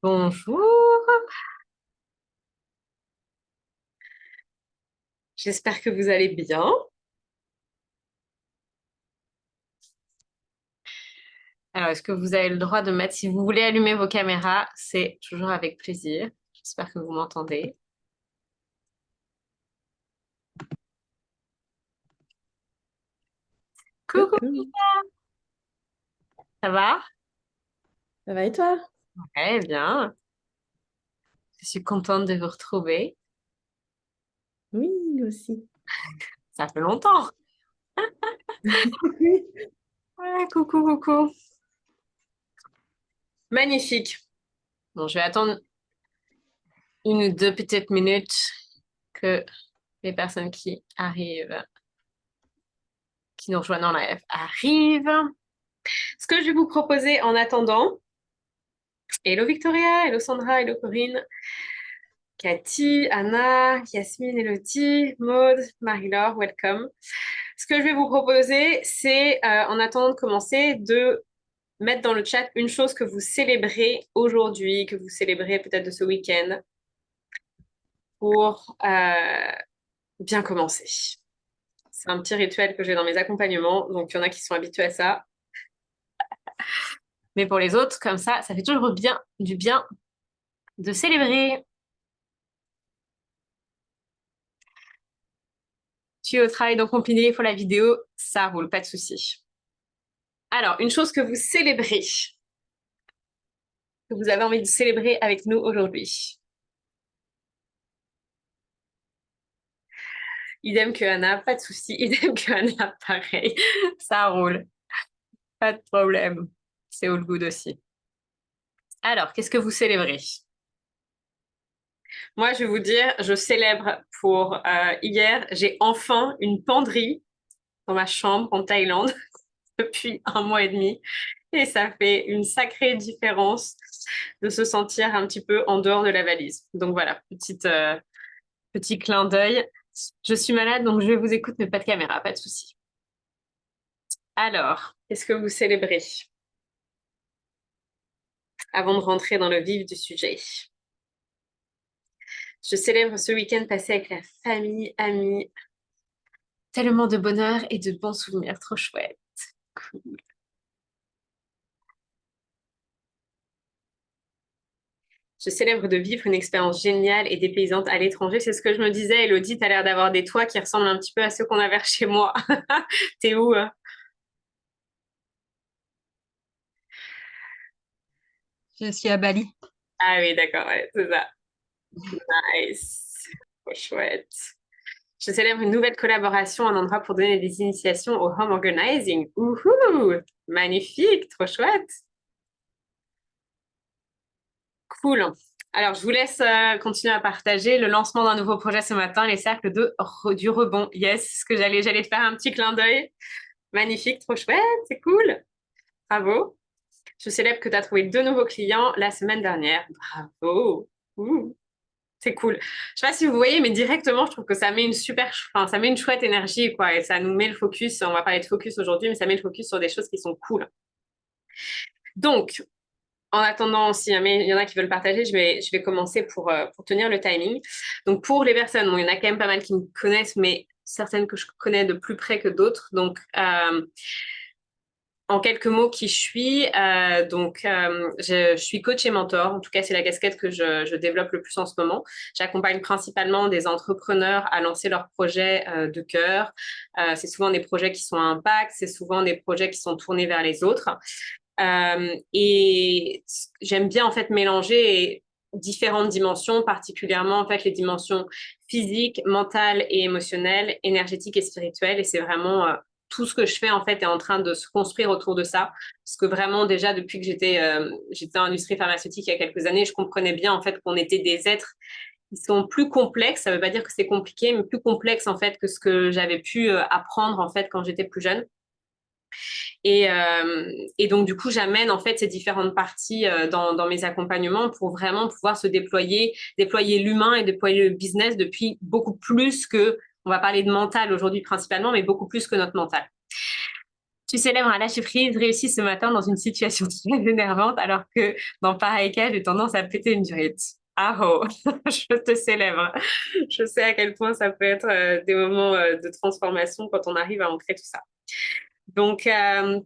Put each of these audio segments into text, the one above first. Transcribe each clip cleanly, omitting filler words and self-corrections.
Bonjour, j'espère que vous allez bien. Alors, est-ce que vous avez le droit de mettre, si vous voulez allumer vos caméras, c'est toujours avec plaisir. J'espère que vous m'entendez. Coucou, Coucou, ça va? ça va et toi? Très bien. Je suis contente de vous retrouver. Oui, nous aussi. Ça fait longtemps. Ouais, coucou, coucou. Magnifique. Bon, je vais attendre une ou deux petites minutes que les personnes qui arrivent, qui nous rejoignent en live, arrivent. Ce que je vais vous proposer en attendant, hello Victoria, hello Sandra, hello Corinne, Cathy, Anna, Yasmine, Elodie, Maude, Marie-Laure, welcome. Ce que je vais vous proposer, c'est, en attendant de commencer, de mettre dans le chat une chose que vous célébrez aujourd'hui, que vous célébrez peut-être de ce week-end, pour bien commencer. C'est un petit rituel que j'ai dans mes accompagnements, donc il y en a qui sont habitués à ça. Mais pour les autres, comme ça fait toujours bien, du bien de célébrer. Tu es au travail, donc combiné pour la vidéo, ça roule, pas de souci. Alors, une chose que vous célébrez, que vous avez envie de célébrer avec nous aujourd'hui. Idem que Anna, pas de souci. Idem que Anna, pareil. Ça roule, pas de problème. C'est all good aussi. Alors, qu'est-ce que vous célébrez? Moi, je vais vous dire, je célèbre pour hier, j'ai enfin une penderie dans ma chambre en Thaïlande depuis 1 mois et demi. Et ça fait une sacrée différence de se sentir un petit peu en dehors de la valise. Donc voilà, petit clin d'œil. Je suis malade, donc je vous écoute, mais pas de caméra, pas de souci. Alors, qu'est-ce que vous célébrez avant de rentrer dans le vif du sujet? Je célèbre ce week-end passé avec la famille, amis. Tellement de bonheur et de bons souvenirs, trop chouette. Cool. Je célèbre de vivre une expérience géniale et dépaysante à l'étranger. C'est ce que je me disais, Elodie, t'as l'air d'avoir des toits qui ressemblent un petit peu à ceux qu'on avait chez moi. T'es où? Je suis à Bali. Ah oui, d'accord, ouais, c'est ça. Nice. Trop chouette. Je célèbre une nouvelle collaboration, un endroit pour donner des initiations au home organizing. Ouhou! Magnifique, trop chouette. Cool. Alors, je vous laisse continuer à partager le lancement d'un nouveau projet ce matin, les cercles du rebond. Yes, ce que j'allais te faire un petit clin d'œil. Magnifique, trop chouette, c'est cool. Bravo. Je célèbre que tu as trouvé 2 nouveaux clients la semaine dernière. Bravo. Ouh, c'est cool. Je sais pas si vous voyez, mais directement, je trouve que ça met enfin, ça met une chouette énergie, quoi. Et ça nous met le focus. On va parler de focus aujourd'hui, mais ça met le focus sur des choses qui sont cool. Donc, en attendant, si jamais il y en a qui veulent partager, je vais commencer pour tenir le timing. Donc, pour les personnes, bon, il y en a quand même pas mal qui me connaissent, mais certaines que je connais de plus près que d'autres. Donc, en quelques mots, qui je suis. Je suis coach et mentor. En tout cas, c'est la casquette que je développe le plus en ce moment. J'accompagne principalement des entrepreneurs à lancer leurs projets de cœur. C'est souvent des projets qui sont à impact, c'est souvent des projets qui sont tournés vers les autres. Et j'aime bien en fait mélanger différentes dimensions, particulièrement en fait les dimensions physiques, mentales et émotionnelles, énergétiques et spirituelles. Et c'est vraiment tout ce que je fais en fait est en train de se construire autour de ça. Parce que vraiment déjà depuis que j'étais en industrie pharmaceutique il y a quelques années, je comprenais bien en fait qu'on était des êtres qui sont plus complexes. Ça ne veut pas dire que c'est compliqué, mais plus complexes en fait que ce que j'avais pu apprendre en fait quand j'étais plus jeune. Et donc, du coup, j'amène en fait ces différentes parties dans mes accompagnements pour vraiment pouvoir se déployer l'humain et déployer le business depuis beaucoup plus que, on va parler de mental aujourd'hui principalement, mais beaucoup plus que notre mental. Tu célèbres un lâcher-prise réussi ce matin dans une situation très énervante alors que dans pareil cas, j'ai tendance à péter une durite. Ah oh, je te célèbre. Je sais à quel point ça peut être des moments de transformation quand on arrive à ancrer tout ça. Donc, euh,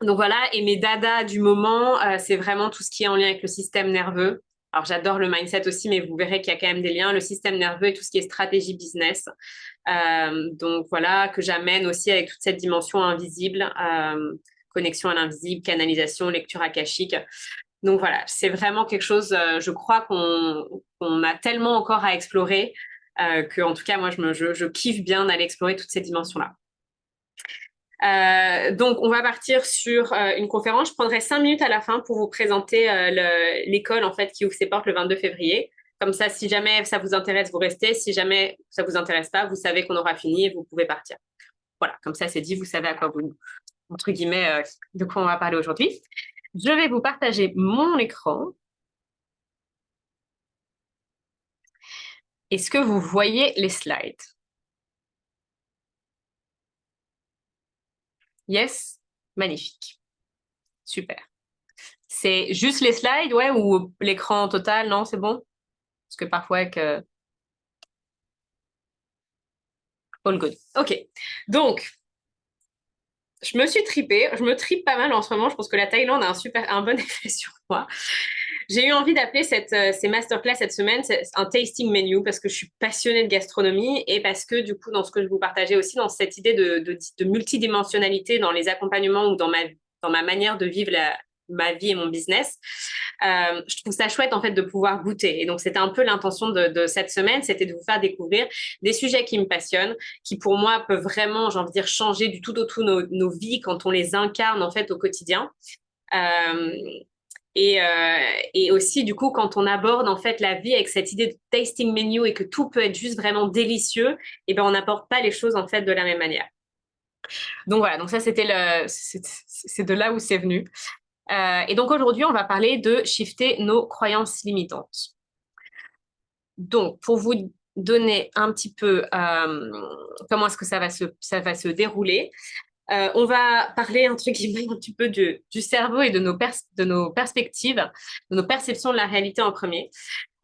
donc voilà, et mes dadas du moment, c'est vraiment tout ce qui est en lien avec le système nerveux. Alors j'adore le mindset aussi, mais vous verrez qu'il y a quand même des liens, le système nerveux et tout ce qui est stratégie business. Donc voilà, que j'amène aussi avec toute cette dimension invisible, connexion à l'invisible, canalisation, lecture akashique. Donc voilà, c'est vraiment quelque chose, je crois qu'on a tellement encore à explorer que en tout cas, moi, je kiffe bien d'aller explorer toutes ces dimensions-là. Donc, on va partir sur une conférence. Je prendrai 5 minutes à la fin pour vous présenter l'école en fait qui ouvre ses portes le 22 février. Comme ça, si jamais ça vous intéresse, vous restez. Si jamais ça vous intéresse pas, vous savez qu'on aura fini et vous pouvez partir. Voilà, comme ça, c'est dit. Vous savez à quoi vous, entre guillemets, de quoi on va parler aujourd'hui. Je vais vous partager mon écran. Est-ce que vous voyez les slides? Yes? Magnifique. Super. C'est juste les slides, ouais, ou l'écran total? Non, c'est bon? Parce que parfois, avec all good. OK. Donc, je me suis tripée. Je me tripe pas mal en ce moment. Je pense que la Thaïlande a un bon effet sur moi. J'ai eu envie d'appeler ces masterclass cette semaine un tasting menu parce que je suis passionnée de gastronomie et parce que du coup, dans ce que je vous partageais aussi, dans cette idée de multidimensionnalité dans les accompagnements ou dans ma manière de vivre ma vie et mon business, je trouve ça chouette en fait de pouvoir goûter. Et donc, c'était un peu l'intention de cette semaine, c'était de vous faire découvrir des sujets qui me passionnent, qui pour moi peuvent vraiment, j'ai envie de dire, changer du tout au tout nos vies quand on les incarne en fait au quotidien. Euh, et aussi, du coup, quand on aborde en fait la vie avec cette idée de tasting menu et que tout peut être juste vraiment délicieux, et ben on n'apporte pas les choses en fait de la même manière. Donc voilà, donc ça c'est de là où c'est venu. Et donc aujourd'hui, on va parler de shifter nos croyances limitantes. Donc pour vous donner un petit peu comment est-ce que ça va se dérouler, on va parler entre guillemets un petit peu du cerveau et de nos perspectives, de nos perceptions de la réalité en premier.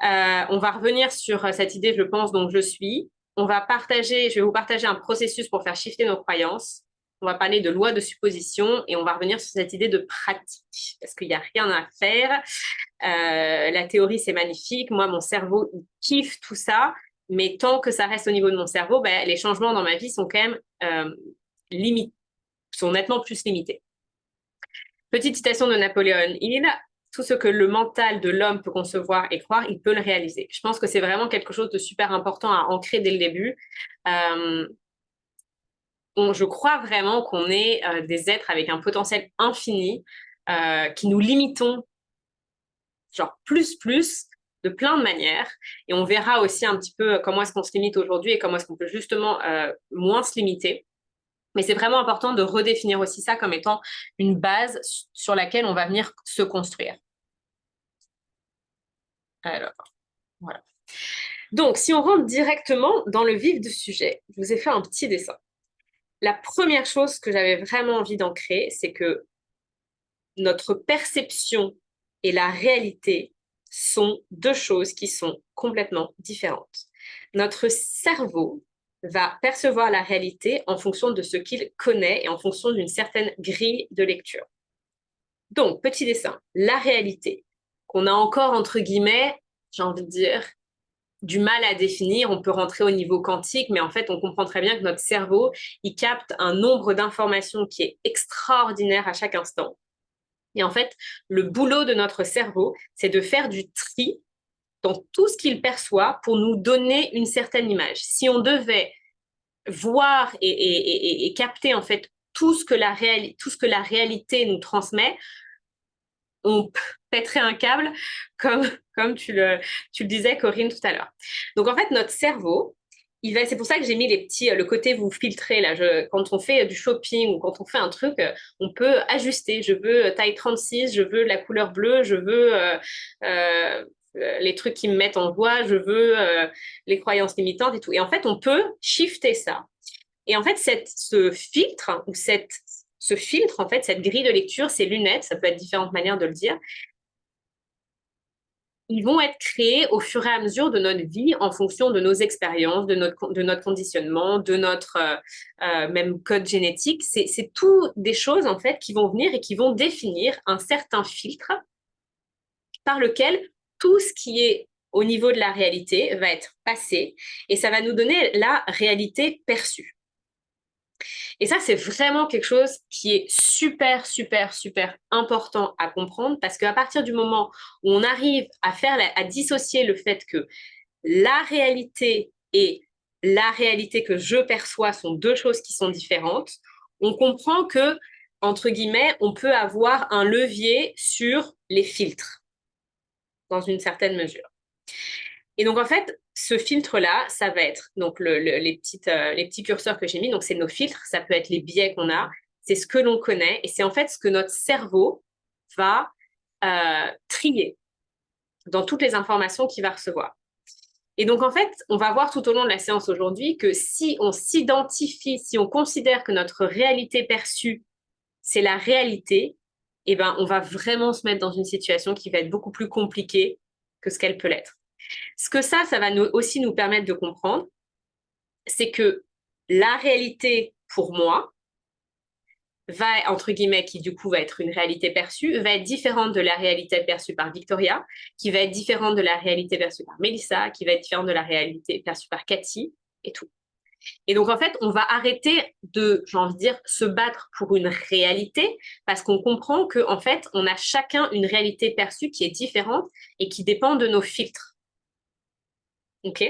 On va revenir sur cette idée, je pense, donc je suis. Je vais vous partager un processus pour faire shifter nos croyances. On va parler de loi de supposition et on va revenir sur cette idée de pratique parce qu'il n'y a rien à faire. La théorie, c'est magnifique. Moi, mon cerveau, il kiffe tout ça. Mais tant que ça reste au niveau de mon cerveau, ben, les changements dans ma vie sont quand même limités, sont nettement plus limités. Petite citation de Napoléon Hill, tout ce que le mental de l'homme peut concevoir et croire, il peut le réaliser. Je pense que c'est vraiment quelque chose de super important à ancrer dès le début. Je crois vraiment qu'on est des êtres avec un potentiel infini, qui nous limitons, genre plus, de plein de manières. Et on verra aussi un petit peu comment est-ce qu'on se limite aujourd'hui et comment est-ce qu'on peut justement moins se limiter. Mais c'est vraiment important de redéfinir aussi ça comme étant une base sur laquelle on va venir se construire. Alors, voilà. Donc, si on rentre directement dans le vif du sujet, je vous ai fait un petit dessin. La première chose que j'avais vraiment envie d'ancrer, c'est que notre perception et la réalité sont deux choses qui sont complètement différentes. Notre cerveau va percevoir la réalité en fonction de ce qu'il connaît et en fonction d'une certaine grille de lecture. Donc, petit dessin, la réalité, qu'on a encore, entre guillemets, j'ai envie de dire, du mal à définir. On peut rentrer au niveau quantique, mais en fait, on comprend très bien que notre cerveau, il capte un nombre d'informations qui est extraordinaire à chaque instant. Et en fait, le boulot de notre cerveau, c'est de faire du tri dans tout ce qu'il perçoit pour nous donner une certaine image. Si on devait voir et capter en fait tout ce que la réalité nous transmet, on pèterait un câble, comme tu le disais, Corinne, tout à l'heure. Donc, en fait, notre cerveau, c'est pour ça que j'ai mis le côté vous filtrez, là. Quand on fait du shopping ou quand on fait un truc, on peut ajuster. Je veux taille 36, je veux la couleur bleue, je veux les trucs qui me mettent en joie, je veux les croyances limitantes et tout. Et en fait, on peut shifter ça. Et en fait, ce filtre ou ce filtre, en fait, cette grille de lecture, ces lunettes, ça peut être différentes manières de le dire, ils vont être créés au fur et à mesure de notre vie en fonction de nos expériences, de notre conditionnement, de notre même code génétique. C'est tout des choses, en fait, qui vont venir et qui vont définir un certain filtre par lequel tout ce qui est au niveau de la réalité va être passé et ça va nous donner la réalité perçue. Et ça, c'est vraiment quelque chose qui est super, super, super important à comprendre parce qu'à partir du moment où on arrive à dissocier le fait que la réalité et la réalité que je perçois sont deux choses qui sont différentes, on comprend que, entre guillemets, on peut avoir un levier sur les filtres dans une certaine mesure. Et donc, en fait, ce filtre-là, ça va être donc les petits curseurs que j'ai mis. Donc, c'est nos filtres. Ça peut être les biais qu'on a. C'est ce que l'on connaît. Et c'est en fait ce que notre cerveau va trier dans toutes les informations qu'il va recevoir. Et donc, en fait, on va voir tout au long de la séance aujourd'hui que si on s'identifie, si on considère que notre réalité perçue, c'est la réalité, eh ben, on va vraiment se mettre dans une situation qui va être beaucoup plus compliquée que ce qu'elle peut l'être. Ce que ça va aussi nous permettre de comprendre, c'est que la réalité pour moi va, entre guillemets, qui du coup va être une réalité perçue, va être différente de la réalité perçue par Victoria, qui va être différente de la réalité perçue par Mélissa, qui va être différente de la réalité perçue par Cathy, et tout. Et donc, en fait, on va arrêter de, j'ai envie de dire, se battre pour une réalité parce qu'on comprend qu'en fait, on a chacun une réalité perçue qui est différente et qui dépend de nos filtres. OK ?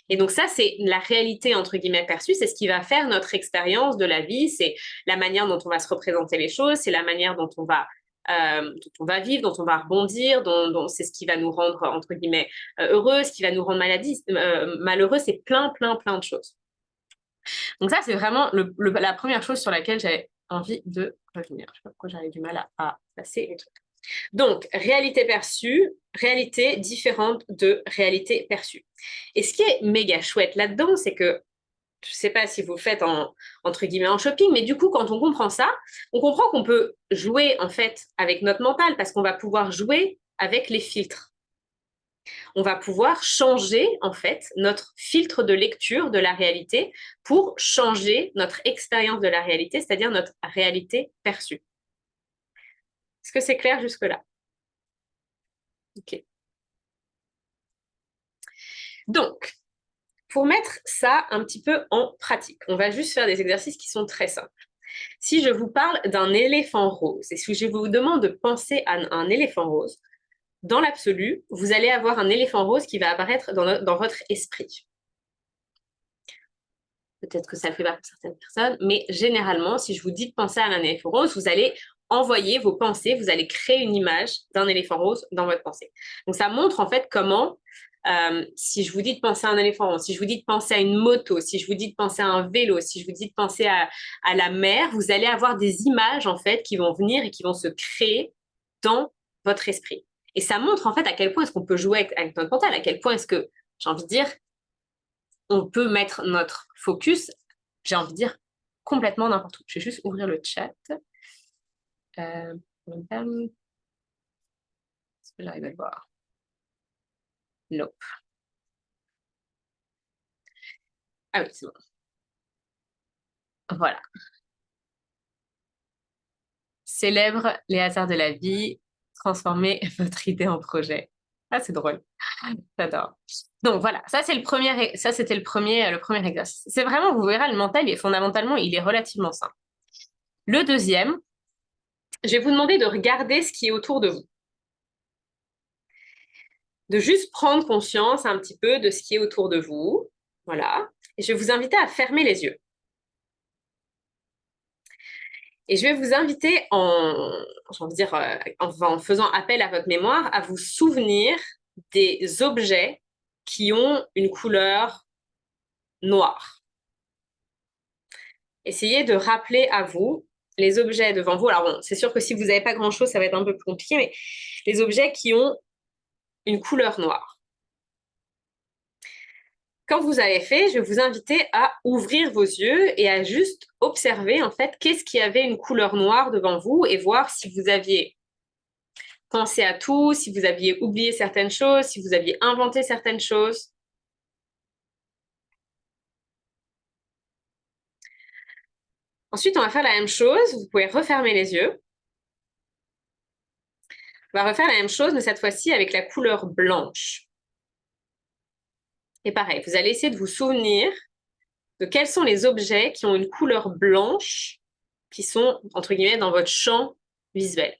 Et donc ça, c'est la réalité, entre guillemets, perçue. C'est ce qui va faire notre expérience de la vie. C'est la manière dont on va se représenter les choses. C'est la manière dont on va vivre, dont on va rebondir, dont c'est ce qui va nous rendre, entre guillemets, heureux, ce qui va nous rendre malheureux. C'est plein, plein, plein de choses. Donc ça, c'est vraiment la première chose sur laquelle j'avais envie de revenir. Je ne sais pas pourquoi j'avais du mal à passer les trucs. Donc, réalité perçue, réalité différente de réalité perçue. Et ce qui est méga chouette là-dedans, c'est que, je ne sais pas si vous le faites entre guillemets en shopping, mais du coup, quand on comprend ça, on comprend qu'on peut jouer en fait avec notre mental parce qu'on va pouvoir jouer avec les filtres. On va pouvoir changer en fait notre filtre de lecture de la réalité pour changer notre expérience de la réalité, c'est-à-dire notre réalité perçue. Est-ce que c'est clair jusque-là? Ok. Donc, pour mettre ça un petit peu en pratique, on va juste faire des exercices qui sont très simples. Si je vous parle d'un éléphant rose et si je vous demande de penser à un éléphant rose, dans l'absolu, vous allez avoir un éléphant rose qui va apparaître dans votre esprit. Peut-être que ça le fait pas pour certaines personnes, mais généralement, si je vous dis de penser à un éléphant rose, vous allez envoyer vos pensées, vous allez créer une image d'un éléphant rose dans votre pensée. Donc ça montre en fait comment, si je vous dis de penser à un éléphant rose, si je vous dis de penser à une moto, si je vous dis de penser à un vélo, si je vous dis de penser à la mer, vous allez avoir des images en fait qui vont venir et qui vont se créer dans votre esprit. Et ça montre en fait à quel point est-ce qu'on peut jouer avec notre mental, à quel point est-ce que, j'ai envie de dire, on peut mettre notre focus, j'ai envie de dire, complètement n'importe où. Je vais juste ouvrir le chat. Est-ce que j'arrive à le voir? Nope. Ah oui, c'est bon. Voilà. Célèbre les hasards de la vie, transformez votre idée en projet. Ah, c'est drôle. J'adore. Donc voilà, ça c'était le premier exercice. C'est vraiment, vous verrez, le mental, fondamentalement, il est relativement simple. Le deuxième, je vais vous demander de regarder ce qui est autour de vous. De juste prendre conscience un petit peu de ce qui est autour de vous. Voilà. Et je vais vous inviter à fermer les yeux. Et je vais vous inviter en faisant appel à votre mémoire, à vous souvenir des objets qui ont une couleur noire. Essayez de rappeler à vous les objets devant vous. Alors bon, c'est sûr que si vous n'avez pas grand-chose, ça va être un peu plus compliqué, mais les objets qui ont une couleur noire. Quand vous avez fait, je vais vous inviter à ouvrir vos yeux et à juste observer, en fait, qu'est-ce qui avait une couleur noire devant vous et voir si vous aviez pensé à tout, si vous aviez oublié certaines choses, si vous aviez inventé certaines choses. Ensuite, on va faire la même chose. Vous pouvez refermer les yeux. On va refaire la même chose, mais cette fois-ci avec la couleur blanche. Et pareil, vous allez essayer de vous souvenir de quels sont les objets qui ont une couleur blanche, qui sont, entre guillemets, dans votre champ visuel.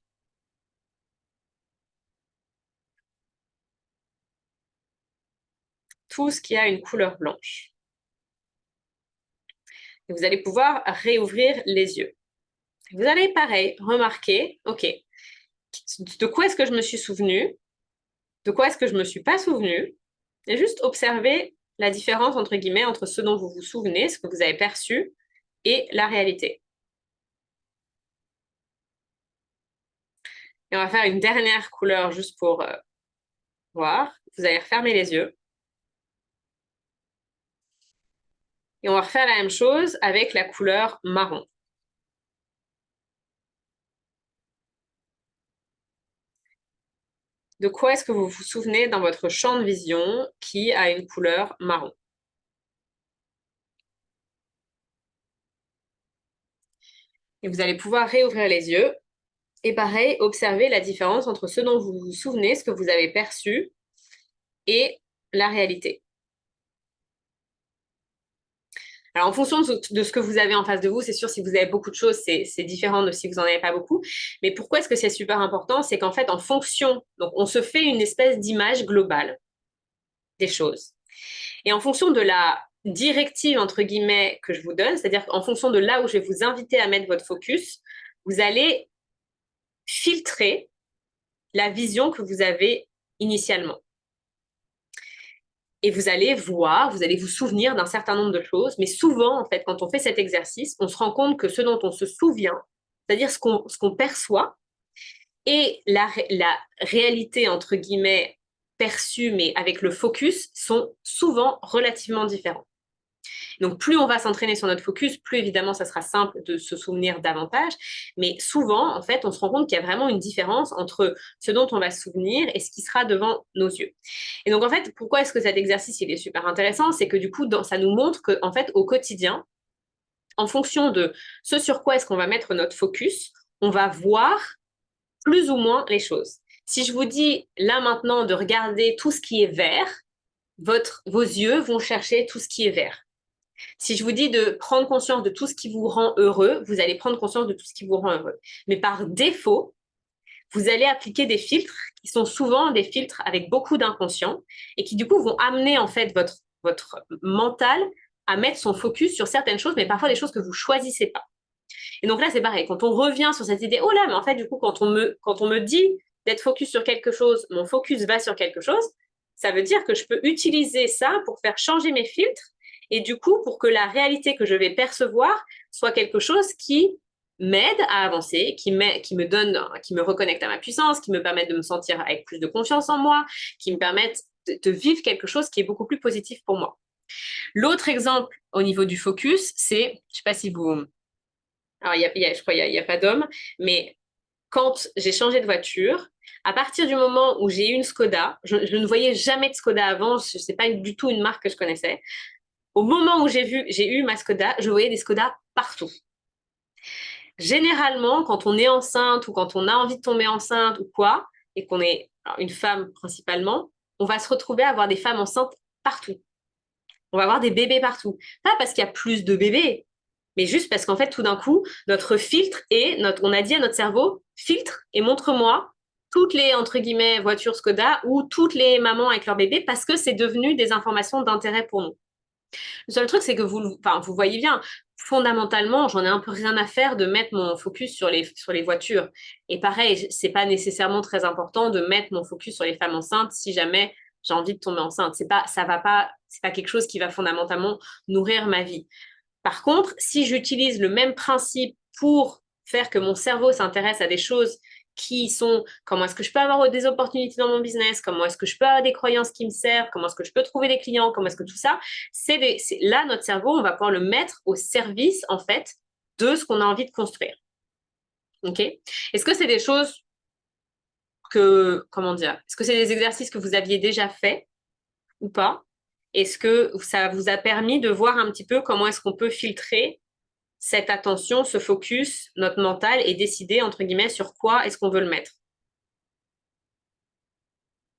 Tout ce qui a une couleur blanche. Et vous allez pouvoir réouvrir les yeux. Vous allez, pareil, remarquer, ok, de quoi est-ce que je me suis souvenu, de quoi est-ce que je ne me suis pas souvenu, et juste observer la différence, entre guillemets, entre ce dont vous vous souvenez, ce que vous avez perçu, et la réalité. Et on va faire une dernière couleur juste pour voir. Vous allez refermer les yeux. Et on va refaire la même chose avec la couleur marron. De quoi est-ce que vous vous souvenez dans votre champ de vision qui a une couleur marron? Et vous allez pouvoir réouvrir les yeux. Et pareil, observer la différence entre ce dont vous vous souvenez, ce que vous avez perçu, et la réalité. Alors, en fonction de ce que vous avez en face de vous, c'est sûr, si vous avez beaucoup de choses, c'est différent de si vous n'en avez pas beaucoup. Mais pourquoi est-ce que c'est super important? C'est qu'en fait, en fonction, donc on se fait une espèce d'image globale des choses. Et en fonction de la directive, entre guillemets, que je vous donne, c'est-à-dire qu'en fonction de là où je vais vous inviter à mettre votre focus, vous allez filtrer la vision que vous avez initialement. Et vous allez voir, vous allez vous souvenir d'un certain nombre de choses, mais souvent, en fait, quand on fait cet exercice, on se rend compte que ce dont on se souvient, c'est-à-dire ce qu'on perçoit, et la réalité, entre guillemets, perçue, mais avec le focus, sont souvent relativement différents. Donc, plus on va s'entraîner sur notre focus, plus évidemment, ça sera simple de se souvenir davantage. Mais souvent, en fait, on se rend compte qu'il y a vraiment une différence entre ce dont on va se souvenir et ce qui sera devant nos yeux. Et donc, en fait, pourquoi est-ce que cet exercice il est super intéressant? C'est que du coup, ça nous montre que, en fait, au quotidien, en fonction de ce sur quoi est-ce qu'on va mettre notre focus, on va voir plus ou moins les choses. Si je vous dis là maintenant de regarder tout ce qui est vert, vos yeux vont chercher tout ce qui est vert. Si je vous dis de prendre conscience de tout ce qui vous rend heureux, vous allez prendre conscience de tout ce qui vous rend heureux. Mais par défaut, vous allez appliquer des filtres qui sont souvent des filtres avec beaucoup d'inconscient et qui du coup vont amener en fait votre mental à mettre son focus sur certaines choses, mais parfois des choses que vous choisissez pas. Et donc là, c'est pareil. Quand on revient sur cette idée, oh là, mais en fait, du coup, quand on me dit d'être focus sur quelque chose, mon focus va sur quelque chose, ça veut dire que je peux utiliser ça pour faire changer mes filtres et du coup, pour que la réalité que je vais percevoir soit quelque chose qui m'aide à avancer, qui me reconnecte à ma puissance, qui me permet de me sentir avec plus de confiance en moi, qui me permettent de vivre quelque chose qui est beaucoup plus positif pour moi. L'autre exemple au niveau du focus, c'est, je sais pas si vous, alors je crois qu'il n'y a pas d'homme, mais quand j'ai changé de voiture, à partir du moment où j'ai eu une Skoda, je ne voyais jamais de Skoda avant, ce n'est pas du tout une marque que je connaissais. Au moment où j'ai eu ma Skoda, je voyais des Skoda partout. Généralement, quand on est enceinte ou quand on a envie de tomber enceinte ou quoi, et qu'on est une femme principalement, on va se retrouver à avoir des femmes enceintes partout. On va avoir des bébés partout. Pas parce qu'il y a plus de bébés, mais juste parce qu'en fait, tout d'un coup, notre filtre on a dit à notre cerveau, filtre et montre-moi toutes les, entre guillemets, voitures Skoda ou toutes les mamans avec leur bébé parce que c'est devenu des informations d'intérêt pour nous. Le seul truc, c'est que vous voyez bien, fondamentalement, j'en ai un peu rien à faire de mettre mon focus sur les voitures. Et pareil, c'est pas nécessairement très important de mettre mon focus sur les femmes enceintes si jamais j'ai envie de tomber enceinte. C'est pas quelque chose qui va fondamentalement nourrir ma vie. Par contre, si j'utilise le même principe pour faire que mon cerveau s'intéresse à des choses comment est-ce que je peux avoir des opportunités dans mon business, comment est-ce que je peux avoir des croyances qui me servent, comment est-ce que je peux trouver des clients, comment est-ce que tout ça, là, notre cerveau, on va pouvoir le mettre au service, en fait, de ce qu'on a envie de construire. OK? Est-ce que c'est des choses est-ce que c'est des exercices que vous aviez déjà fait ou pas? Est-ce que ça vous a permis de voir un petit peu comment est-ce qu'on peut filtrer cette attention, ce focus, notre mental et décider, entre guillemets, sur quoi est-ce qu'on veut le mettre?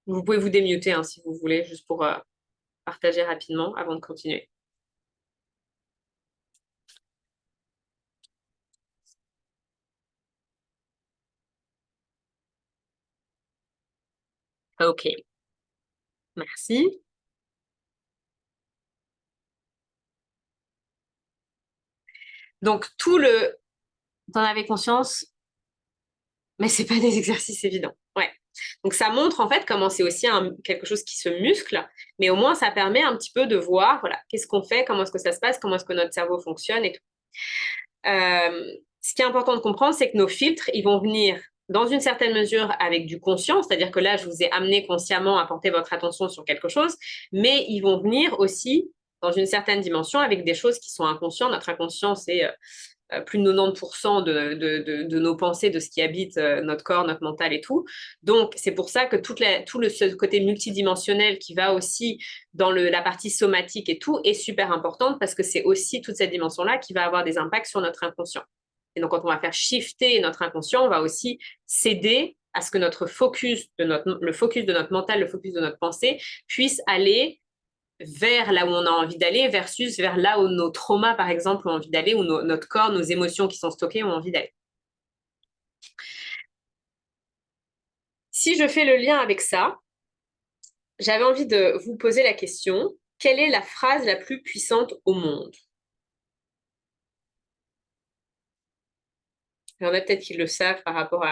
Vous pouvez vous démuter hein, si vous voulez, juste pour partager rapidement avant de continuer. OK. Merci. Donc, t'en avais conscience, mais c'est pas des exercices évidents. Ouais. Donc, ça montre en fait comment c'est aussi quelque chose qui se muscle, mais au moins, ça permet un petit peu de voir, voilà, qu'est-ce qu'on fait, comment est-ce que ça se passe, comment est-ce que notre cerveau fonctionne et tout. Ce qui est important de comprendre, c'est que nos filtres, ils vont venir dans une certaine mesure avec du conscient, c'est-à-dire que là, je vous ai amené consciemment à porter votre attention sur quelque chose, mais ils vont venir aussi dans une certaine dimension avec des choses qui sont inconscientes. Notre inconscient, c'est plus de 90% de nos pensées, de ce qui habite notre corps, notre mental et tout. Donc, c'est pour ça que ce côté multidimensionnel qui va aussi dans la partie somatique et tout est super importante parce que c'est aussi toute cette dimension-là qui va avoir des impacts sur notre inconscient. Et donc, quand on va faire shifter notre inconscient, on va aussi céder à ce que le focus de notre mental, le focus de notre pensée puisse aller vers là où on a envie d'aller versus vers là où nos traumas, par exemple, ont envie d'aller, ou notre corps, nos émotions qui sont stockées ont envie d'aller. Si je fais le lien avec ça, j'avais envie de vous poser la question, quelle est la phrase la plus puissante au monde? Il y en a peut-être qui le savent par rapport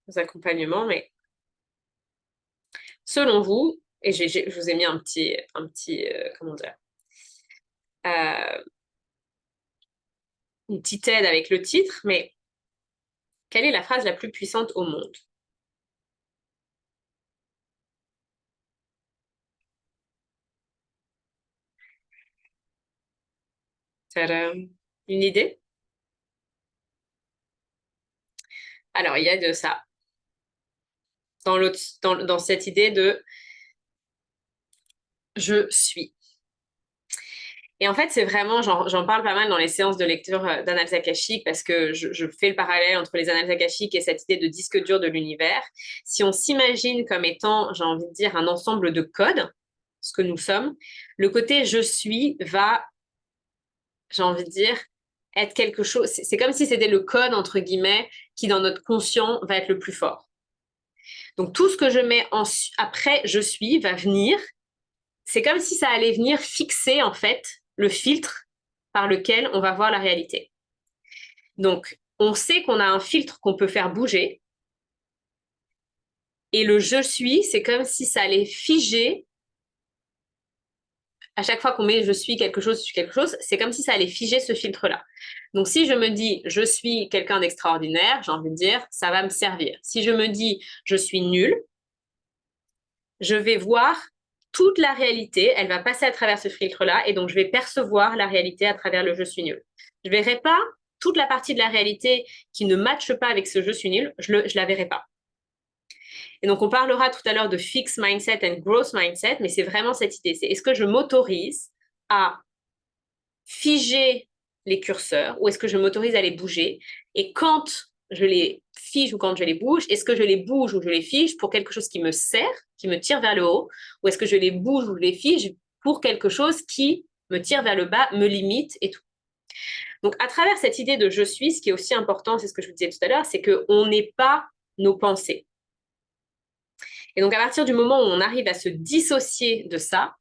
aux accompagnements, mais selon vous, et je vous ai mis un petit comment dire, une petite aide avec le titre, mais quelle est la phrase la plus puissante au monde? Tadam. Une idée? Alors, il y a de ça. Dans cette idée de je suis. Et en fait, c'est vraiment, j'en parle pas mal dans les séances de lecture d'annales akashiques parce que je fais le parallèle entre les annales akashiques et cette idée de disque dur de l'univers. Si on s'imagine comme étant, j'ai envie de dire, un ensemble de codes, ce que nous sommes, le côté je suis va, j'ai envie de dire, être quelque chose. C'est comme si c'était le code, entre guillemets, qui dans notre conscient va être le plus fort. Donc tout ce que je mets après je suis va venir. C'est comme si ça allait venir fixer en fait le filtre par lequel on va voir la réalité. Donc, on sait qu'on a un filtre qu'on peut faire bouger. Et le je suis, c'est comme si ça allait figer. À chaque fois qu'on met je suis quelque chose, c'est comme si ça allait figer ce filtre-là. Donc, si je me dis je suis quelqu'un d'extraordinaire, j'ai envie de dire ça va me servir. Si je me dis je suis nul, je vais voir toute la réalité, elle va passer à travers ce filtre-là, et donc je vais percevoir la réalité à travers le je suis nul. Je ne verrai pas toute la partie de la réalité qui ne matche pas avec ce je suis nul, je la verrai pas. Et donc on parlera tout à l'heure de fixed mindset and growth mindset, mais c'est vraiment cette idée, c'est est-ce que je m'autorise à figer les curseurs ou est-ce que je m'autorise à les bouger, et quand je les fige ou quand je les bouge, est-ce que je les bouge ou je les fige pour quelque chose qui me sert, qui me tire vers le haut, ou est-ce que je les bouge ou je les fige pour quelque chose qui me tire vers le bas, me limite et tout. Donc à travers cette idée de je suis, ce qui est aussi important, c'est ce que je vous disais tout à l'heure, c'est qu'on n'est pas nos pensées. Et donc à partir du moment où on arrive à se dissocier de ça,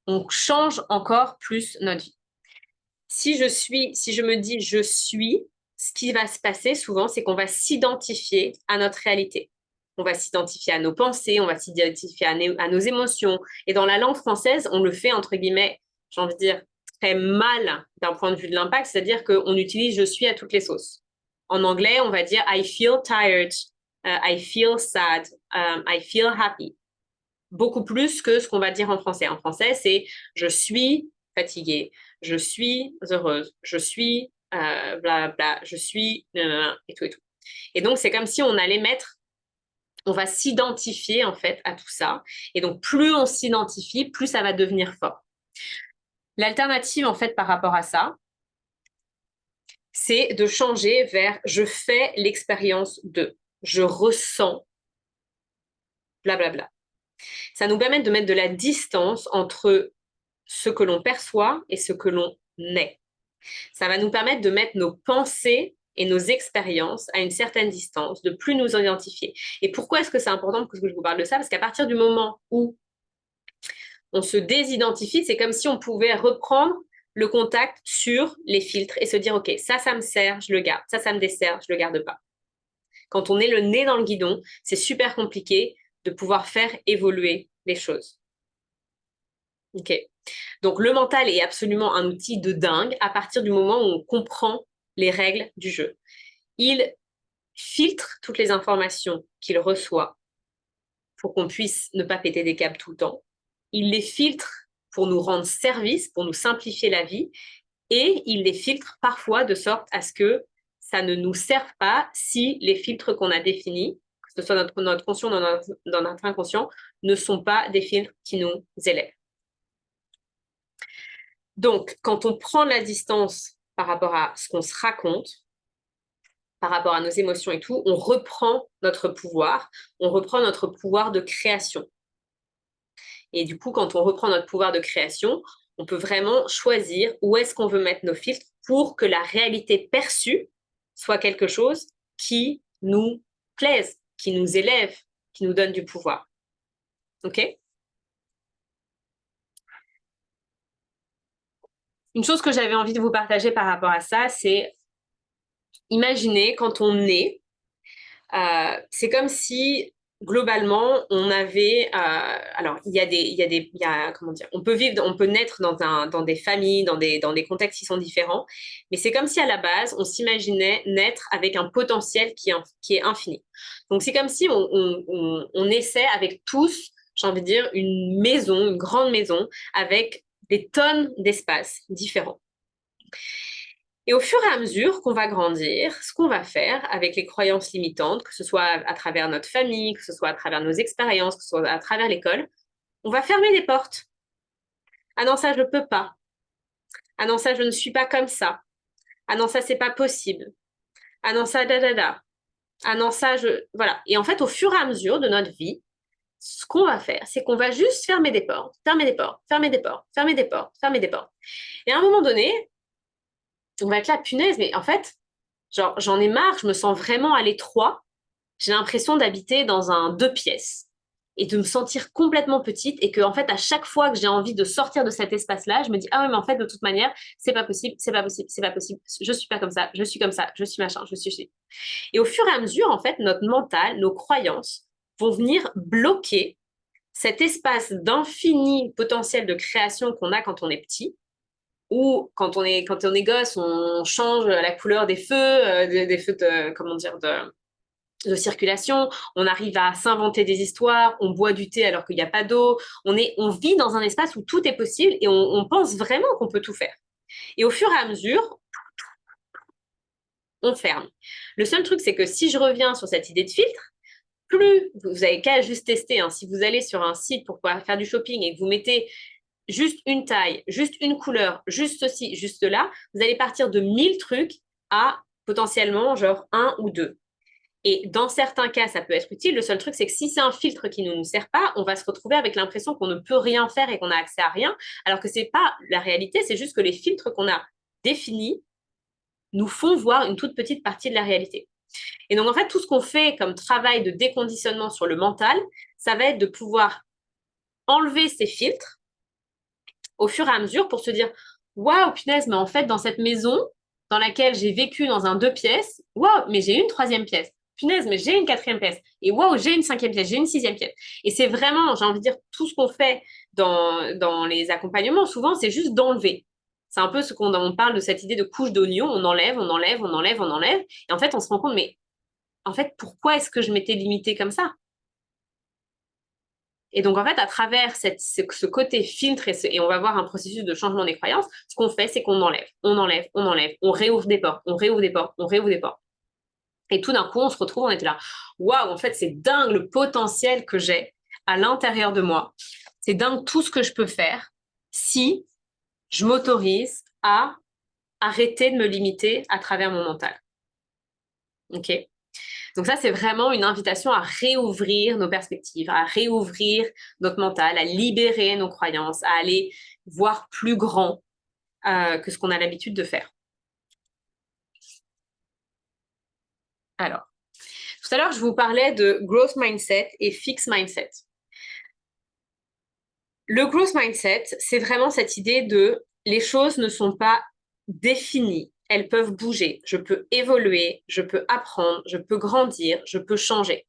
on change encore plus notre vie. Si je me dis je suis, ce qui va se passer souvent, c'est qu'on va s'identifier à notre réalité. On va s'identifier à nos pensées, on va s'identifier à nos émotions. Et dans la langue française, on le fait, entre guillemets, j'ai envie de dire, très mal d'un point de vue de l'impact, c'est-à-dire qu'on utilise je suis à toutes les sauces. En anglais, on va dire I feel tired. I feel sad, I feel happy. Beaucoup plus que ce qu'on va dire en français. En français, c'est je suis fatiguée, je suis heureuse, je suis bla bla, je suis et tout et tout. Et donc, c'est comme si on allait on va s'identifier en fait à tout ça. Et donc, plus on s'identifie, plus ça va devenir fort. L'alternative en fait par rapport à ça, c'est de changer vers je fais l'expérience de, je ressens, blablabla. Ça nous permet de mettre de la distance entre ce que l'on perçoit et ce que l'on est. Ça va nous permettre de mettre nos pensées et nos expériences à une certaine distance, de plus nous identifier. Et pourquoi est-ce que c'est important que je vous parle de ça? Parce qu'à partir du moment où on se désidentifie, c'est comme si on pouvait reprendre le contact sur les filtres et se dire, OK, ça me sert, je le garde. Ça me dessert, je le garde pas. Quand on est le nez dans le guidon, c'est super compliqué de pouvoir faire évoluer les choses. OK. Donc, le mental est absolument un outil de dingue à partir du moment où on comprend les règles du jeu. Il filtre toutes les informations qu'il reçoit pour qu'on puisse ne pas péter des câbles tout le temps. Il les filtre pour nous rendre service, pour nous simplifier la vie, et il les filtre parfois de sorte à ce que ça ne nous serve pas si les filtres qu'on a définis, que ce soit notre conscient ou dans notre inconscient, ne sont pas des filtres qui nous élèvent. Donc, quand on prend la distance par rapport à ce qu'on se raconte, par rapport à nos émotions et tout, on reprend notre pouvoir de création. Et du coup, quand on reprend notre pouvoir de création, on peut vraiment choisir où est-ce qu'on veut mettre nos filtres pour que la réalité perçue soit quelque chose qui nous plaise, qui nous élève, qui nous donne du pouvoir. OK? Une chose que j'avais envie de vous partager par rapport à ça, c'est imaginez quand on est, c'est comme si globalement on avait, alors comment dire, on peut vivre, on peut naître dans des familles, dans des contextes qui sont différents, mais c'est comme si à la base on s'imaginait naître avec un potentiel qui est infini. Donc c'est comme si on essaie avec tous, j'ai envie de dire, une maison, une grande maison avec des tonnes d'espaces différents. Et au fur et à mesure qu'on va grandir, ce qu'on va faire avec les croyances limitantes, que ce soit à travers notre famille, que ce soit à travers nos expériences, que ce soit à travers l'école, on va fermer des portes. Ah non, ça, je ne peux pas. Ah non, ça, je ne suis pas comme ça. Ah non, ça, c'est pas possible. Ah non, ça, da. Ah non, ça, je... Voilà. Et en fait, au fur et à mesure de notre vie, ce qu'on va faire, c'est qu'on va juste fermer des portes, fermer des portes, fermer des portes, fermer des portes, fermer des portes. Et à un moment donné, on va être là, punaise, mais en fait, genre, j'en ai marre, je me sens vraiment à l'étroit. J'ai l'impression d'habiter dans un 2 pièces et de me sentir complètement petite et que, en fait, à chaque fois que j'ai envie de sortir de cet espace-là, je me dis, ah ouais, mais en fait, de toute manière, c'est pas possible, c'est pas possible, c'est pas possible. Je suis pas comme ça, je suis comme ça, je suis machin, je suis. Et au fur et à mesure, en fait, notre mental, nos croyances vont venir bloquer cet espace d'infini potentiel de création qu'on a quand on est petit ou quand on est gosse, on change la couleur des feux, des feux comment dire, de circulation, on arrive à s'inventer des histoires, on boit du thé alors qu'il n'y a pas d'eau, on vit dans un espace où tout est possible et on pense vraiment qu'on peut tout faire. Et au fur et à mesure, on ferme. Le seul truc, c'est que si je reviens sur cette idée de filtre, plus vous avez qu'à juste tester, hein, si vous allez sur un site pour pouvoir faire du shopping et que vous mettez juste une taille, juste une couleur, juste ceci, juste là, vous allez partir de 1000 trucs à potentiellement genre 1 ou 2. Et dans certains cas, ça peut être utile. Le seul truc, c'est que si c'est un filtre qui ne nous sert pas, on va se retrouver avec l'impression qu'on ne peut rien faire et qu'on n'a accès à rien, alors que ce n'est pas la réalité, c'est juste que les filtres qu'on a définis nous font voir une toute petite partie de la réalité. Et donc, en fait, tout ce qu'on fait comme travail de déconditionnement sur le mental, ça va être de pouvoir enlever ces filtres au fur et à mesure pour se dire waouh, punaise, mais en fait, dans cette maison dans laquelle j'ai vécu dans un 2 pièces, waouh, mais j'ai une 3e pièce. Punaise, mais j'ai une 4e pièce. Et waouh, j'ai une 5e pièce, j'ai une 6e pièce. Et c'est vraiment, j'ai envie de dire, tout ce qu'on fait dans les accompagnements, souvent, c'est juste d'enlever. C'est un peu ce qu'on parle de cette idée de couche d'oignon, on enlève. Et en fait, on se rend compte, mais en fait, pourquoi est-ce que je m'étais limitée comme ça? Et donc, en fait, à travers ce côté filtre et on va voir un processus de changement des croyances, ce qu'on fait, c'est qu'on enlève, on réouvre des portes, on réouvre des portes, on réouvre des portes. Et tout d'un coup, on se retrouve, on était là, waouh, en fait, c'est dingue le potentiel que j'ai à l'intérieur de moi. C'est dingue tout ce que je peux faire si je m'autorise à arrêter de me limiter à travers mon mental. Ok? Donc ça, c'est vraiment une invitation à réouvrir nos perspectives, à réouvrir notre mental, à libérer nos croyances, à aller voir plus grand que ce qu'on a l'habitude de faire. Alors, tout à l'heure, je vous parlais de growth mindset et fixed mindset. Le growth mindset, c'est vraiment cette idée de les choses ne sont pas définies, elles peuvent bouger. Je peux évoluer, je peux apprendre, je peux grandir, je peux changer.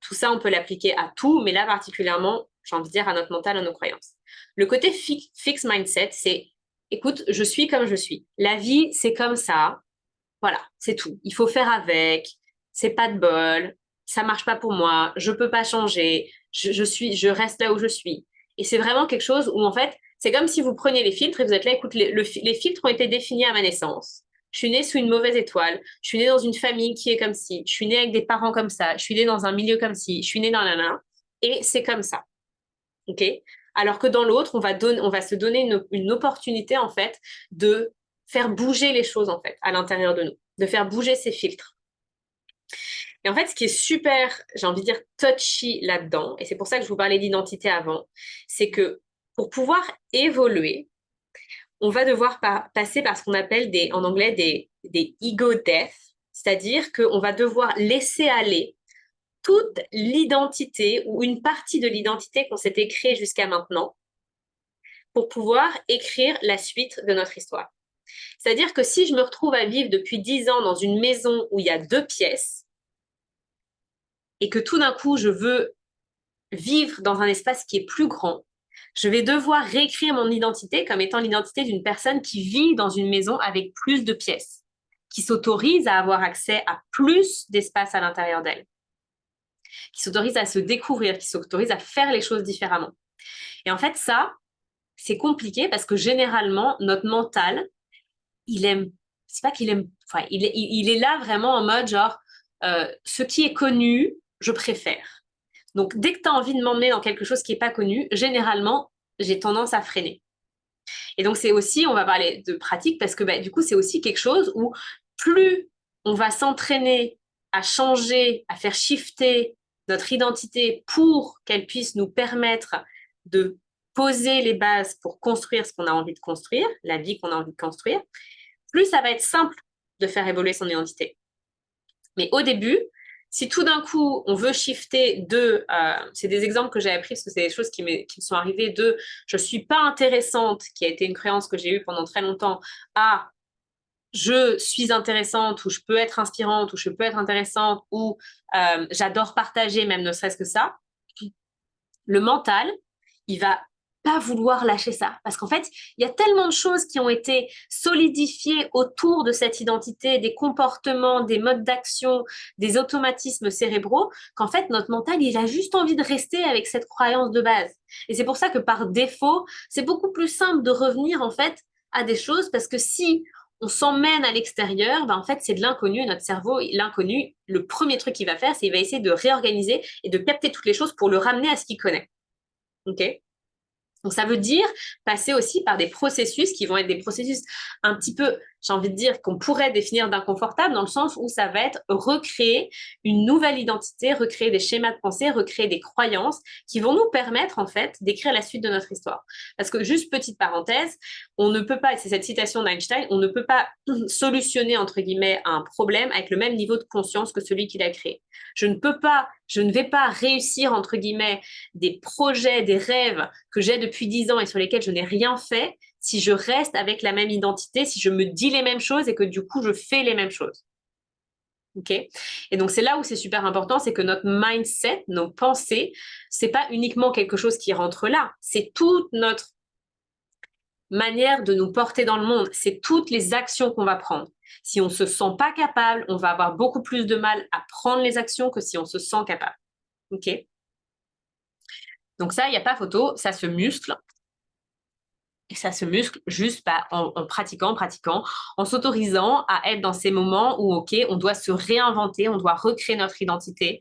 Tout ça, on peut l'appliquer à tout, mais là particulièrement, j'ai envie de dire à notre mental, à nos croyances. Le côté fixed mindset, c'est, écoute, je suis comme je suis. La vie, c'est comme ça. Voilà, c'est tout. Il faut faire avec. C'est pas de bol. Ça marche pas pour moi. Je peux pas changer. Je reste là où je suis. Et c'est vraiment quelque chose où, en fait, c'est comme si vous preniez les filtres et vous êtes là, écoute, les filtres ont été définis à ma naissance. Je suis née sous une mauvaise étoile. Je suis née dans une famille qui est comme ci. Je suis née avec des parents comme ça. Je suis née dans un milieu comme ci. Je suis née dans la. Et c'est comme ça. OK? Alors que dans l'autre, on va se donner une opportunité, en fait, de faire bouger les choses, en fait, à l'intérieur de nous, de faire bouger ces filtres. Et en fait, ce qui est super, j'ai envie de dire, touchy là-dedans, et c'est pour ça que je vous parlais d'identité avant, c'est que pour pouvoir évoluer, on va devoir passer par ce qu'on appelle en anglais des ego death, c'est-à-dire qu'on va devoir laisser aller toute l'identité ou une partie de l'identité qu'on s'était créée jusqu'à maintenant pour pouvoir écrire la suite de notre histoire. C'est-à-dire que si je me retrouve à vivre depuis 10 ans dans une maison où il y a 2 pièces et que tout d'un coup je veux vivre dans un espace qui est plus grand, je vais devoir réécrire mon identité comme étant l'identité d'une personne qui vit dans une maison avec plus de pièces, qui s'autorise à avoir accès à plus d'espace à l'intérieur d'elle, qui s'autorise à se découvrir, qui s'autorise à faire les choses différemment. Et en fait, ça, c'est compliqué parce que généralement, notre mental, il aime, c'est pas qu'il aime, enfin, il est là vraiment en mode genre, ce qui est connu, je préfère. Donc, dès que tu as envie de m'emmener dans quelque chose qui n'est pas connu, généralement, j'ai tendance à freiner. Et donc, c'est aussi, on va parler de pratique parce que bah, du coup, c'est aussi quelque chose où plus on va s'entraîner à changer, à faire shifter notre identité pour qu'elle puisse nous permettre de poser les bases pour construire ce qu'on a envie de construire, la vie qu'on a envie de construire, plus ça va être simple de faire évoluer son identité. Mais au début, si tout d'un coup, on veut shifter c'est des exemples que j'ai appris parce que c'est des choses qui me sont arrivées je ne suis pas intéressante, qui a été une créance que j'ai eue pendant très longtemps, à je suis intéressante, ou je peux être inspirante, ou je peux être intéressante, ou j'adore partager, même ne serait-ce que ça. Le mental, il va pas vouloir lâcher ça. Parce qu'en fait, il y a tellement de choses qui ont été solidifiées autour de cette identité, des comportements, des modes d'action, des automatismes cérébraux, qu'en fait, notre mental, il a juste envie de rester avec cette croyance de base. Et c'est pour ça que par défaut, c'est beaucoup plus simple de revenir, en fait, à des choses, parce que si on s'emmène à l'extérieur, ben en fait, c'est de l'inconnu. Notre cerveau, l'inconnu, le premier truc qu'il va faire, c'est qu'il va essayer de réorganiser et de capter toutes les choses pour le ramener à ce qu'il connaît. OK? Donc, ça veut dire passer aussi par des processus qui vont être des processus un petit peu, j'ai envie de dire, qu'on pourrait définir d'inconfortable dans le sens où ça va être recréer une nouvelle identité, recréer des schémas de pensée, recréer des croyances qui vont nous permettre, en fait, d'écrire la suite de notre histoire. Parce que, juste petite parenthèse, on ne peut pas, c'est cette citation d'Einstein, on ne peut pas solutionner, entre guillemets, un problème avec le même niveau de conscience que celui qui l'a créé. Je ne vais pas réussir, entre guillemets, des projets, des rêves que j'ai depuis 10 ans et sur lesquels je n'ai rien fait si je reste avec la même identité, si je me dis les mêmes choses et que du coup, je fais les mêmes choses. OK? Et donc, c'est là où c'est super important, c'est que notre mindset, nos pensées, c'est pas uniquement quelque chose qui rentre là, c'est toute notre manière de nous porter dans le monde, c'est toutes les actions qu'on va prendre. Si on ne se sent pas capable, on va avoir beaucoup plus de mal à prendre les actions que si on se sent capable. OK? Donc ça, il n'y a pas photo, ça se muscle. Et ça se muscle juste en pratiquant, en s'autorisant à être dans ces moments où, OK, on doit se réinventer, on doit recréer notre identité.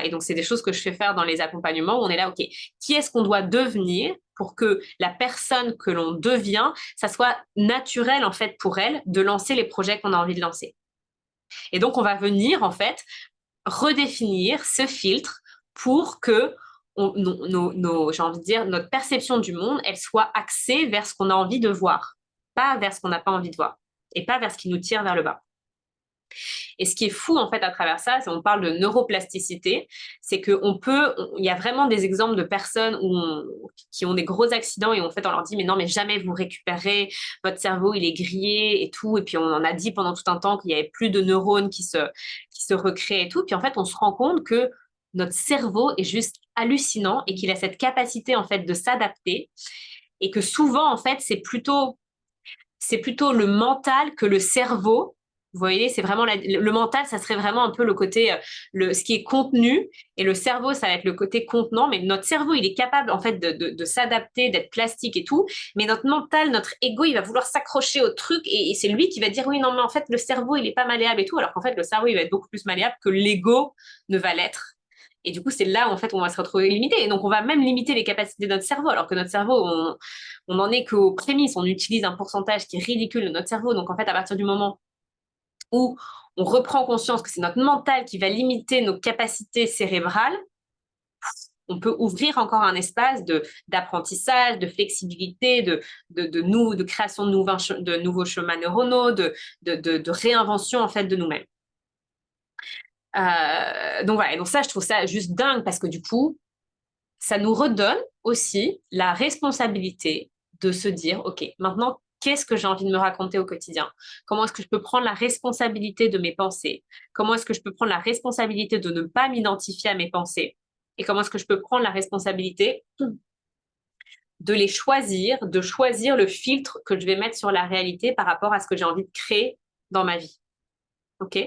Et donc, c'est des choses que je fais faire dans les accompagnements où on est là, OK, qui est-ce qu'on doit devenir pour que la personne que l'on devient, ça soit naturel, en fait, pour elle de lancer les projets qu'on a envie de lancer. Et donc, on va venir, en fait, redéfinir ce filtre pour que j'ai envie de dire, notre perception du monde, elle soit axée vers ce qu'on a envie de voir, pas vers ce qu'on n'a pas envie de voir, et pas vers ce qui nous tire vers le bas. Et ce qui est fou, en fait, à travers ça, c'est on parle de neuroplasticité, c'est il y a vraiment des exemples de personnes qui ont des gros accidents et en fait, on leur dit, mais non, mais jamais vous récupérez, votre cerveau, il est grillé et tout. Et puis, on en a dit pendant tout un temps qu'il y avait plus de neurones qui se recréent et tout. Puis, en fait, on se rend compte que notre cerveau est juste hallucinant et qu'il a cette capacité, en fait, de s'adapter et que souvent, en fait, c'est plutôt le mental que le cerveau. Vous voyez, c'est vraiment le mental, ça serait vraiment un peu le côté, ce qui est contenu, et le cerveau, ça va être le côté contenant. Mais notre cerveau, il est capable en fait de s'adapter, d'être plastique et tout. Mais notre mental, notre ego, il va vouloir s'accrocher au truc, et c'est lui qui va dire oui, non, mais en fait, le cerveau, il est pas malléable et tout, alors qu'en fait, le cerveau, il va être beaucoup plus malléable que l'ego ne va l'être. Et du coup, c'est là où en fait on va se retrouver limité. Et donc, on va même limiter les capacités de notre cerveau, alors que notre cerveau, on n'en est qu'aux prémices. On utilise un pourcentage qui est ridicule de notre cerveau. Donc, en fait, à partir du moment où on reprend conscience que c'est notre mental qui va limiter nos capacités cérébrales, on peut ouvrir encore un espace d'apprentissage, de flexibilité, de création de nouveaux chemins neuronaux, de réinvention en fait de nous-mêmes. Donc voilà, et donc ça, je trouve ça juste dingue parce que du coup, ça nous redonne aussi la responsabilité de se dire, OK, maintenant, qu'est-ce que j'ai envie de me raconter au quotidien? Comment est-ce que je peux prendre la responsabilité de mes pensées? Comment est-ce que je peux prendre la responsabilité de ne pas m'identifier à mes pensées? Et comment est-ce que je peux prendre la responsabilité de les choisir, de choisir le filtre que je vais mettre sur la réalité par rapport à ce que j'ai envie de créer dans ma vie? OK?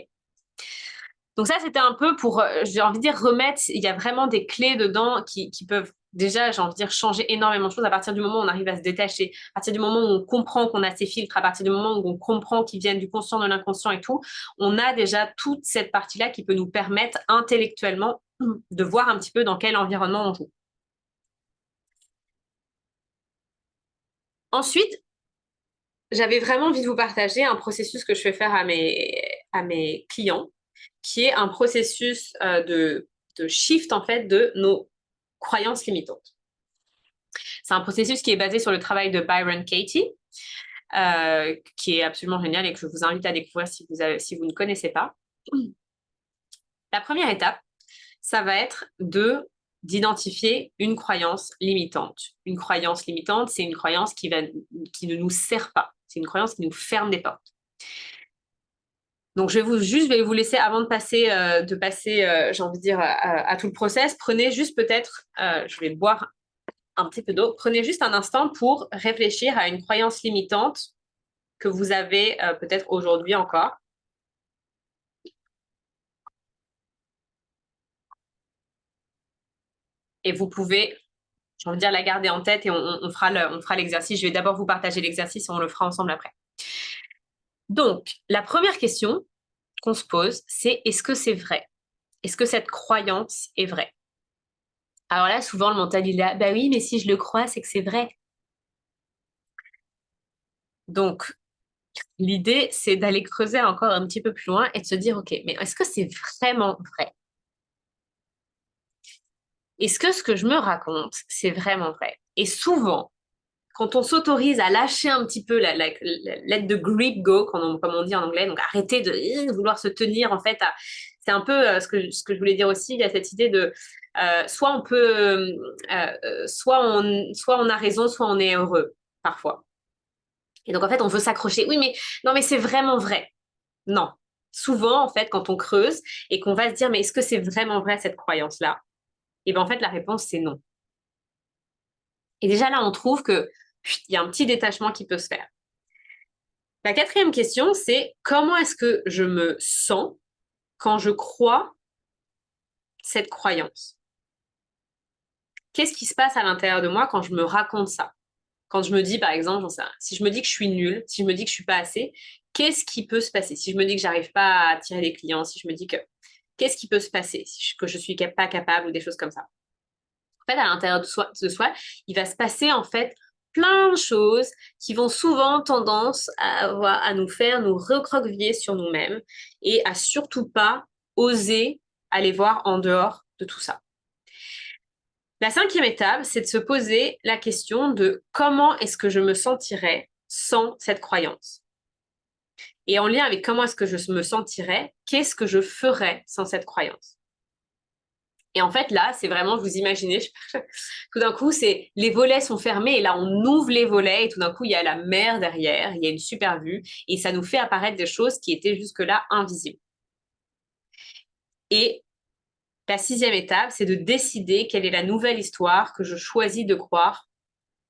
Donc ça, c'était un peu pour, j'ai envie de dire, remettre, il y a vraiment des clés dedans qui peuvent déjà, j'ai envie de dire, changer énormément de choses à partir du moment où on arrive à se détacher, à partir du moment où on comprend qu'on a ces filtres, à partir du moment où on comprend qu'ils viennent du conscient, de l'inconscient et tout, on a déjà toute cette partie-là qui peut nous permettre intellectuellement de voir un petit peu dans quel environnement on joue. Ensuite, j'avais vraiment envie de vous partager un processus que je fais faire à mes clients, qui est un processus de shift en fait de nos croyances limitantes. C'est un processus qui est basé sur le travail de Byron Katie, qui est absolument génial et que je vous invite à découvrir si vous ne connaissez pas. La première étape, ça va être d'identifier une croyance limitante. Une croyance limitante, c'est une croyance qui ne nous sert pas. C'est une croyance qui nous ferme des portes. Donc, je vais vous laisser, avant de passer, j'ai envie de dire, à tout le process, prenez juste peut-être, je vais boire un petit peu d'eau, prenez juste un instant pour réfléchir à une croyance limitante que vous avez peut-être aujourd'hui encore. Et vous pouvez, j'ai envie de dire, la garder en tête et on fera l'exercice. Je vais d'abord vous partager l'exercice et on le fera ensemble après. Donc, la première question qu'on se pose, c'est est-ce que c'est vrai? Est-ce que cette croyance est vraie? Alors là, souvent, le mental, il est là, bah oui, mais si je le crois, c'est que c'est vrai. Donc, l'idée, c'est d'aller creuser encore un petit peu plus loin et de se dire, OK, mais est-ce que c'est vraiment vrai? Est-ce que ce que je me raconte, c'est vraiment vrai? Et souvent, quand on s'autorise à lâcher un petit peu let the grip go, comme on dit en anglais, donc arrêter de vouloir se tenir, en fait, c'est un peu ce que je voulais dire aussi, il y a cette idée de soit on a raison, soit on est heureux, parfois. Et donc, en fait, on veut s'accrocher. Oui, mais non, mais c'est vraiment vrai. Non. Souvent, en fait, quand on creuse et qu'on va se dire, mais est-ce que c'est vraiment vrai cette croyance-là? Et bien, en fait, la réponse, c'est non. Et déjà, là, on trouve qu'il y a un petit détachement qui peut se faire. La quatrième question, c'est comment est-ce que je me sens quand je crois cette croyance? Qu'est-ce qui se passe à l'intérieur de moi quand je me raconte ça? Quand je me dis, par exemple, si je me dis que je suis nulle, si je me dis que je suis pas assez, qu'est-ce qui peut se passer? Si je me dis que j'arrive pas à attirer des clients, si je me dis que qu'est-ce qui peut se passer que je suis pas capable ou des choses comme ça? En fait, à l'intérieur de soi, il va se passer en fait plein de choses qui vont souvent tendance à nous faire nous recroqueviller sur nous-mêmes et à surtout pas oser aller voir en dehors de tout ça. La cinquième étape, c'est de se poser la question de comment est-ce que je me sentirais sans cette croyance. Et en lien avec comment est-ce que je me sentirais, qu'est-ce que je ferais sans cette croyance? Et en fait, là, c'est vraiment, vous imaginez, tout d'un coup, les volets sont fermés et là, on ouvre les volets et tout d'un coup, il y a la mer derrière, il y a une super vue et ça nous fait apparaître des choses qui étaient jusque-là invisibles. Et la sixième étape, c'est de décider quelle est la nouvelle histoire que je choisis de croire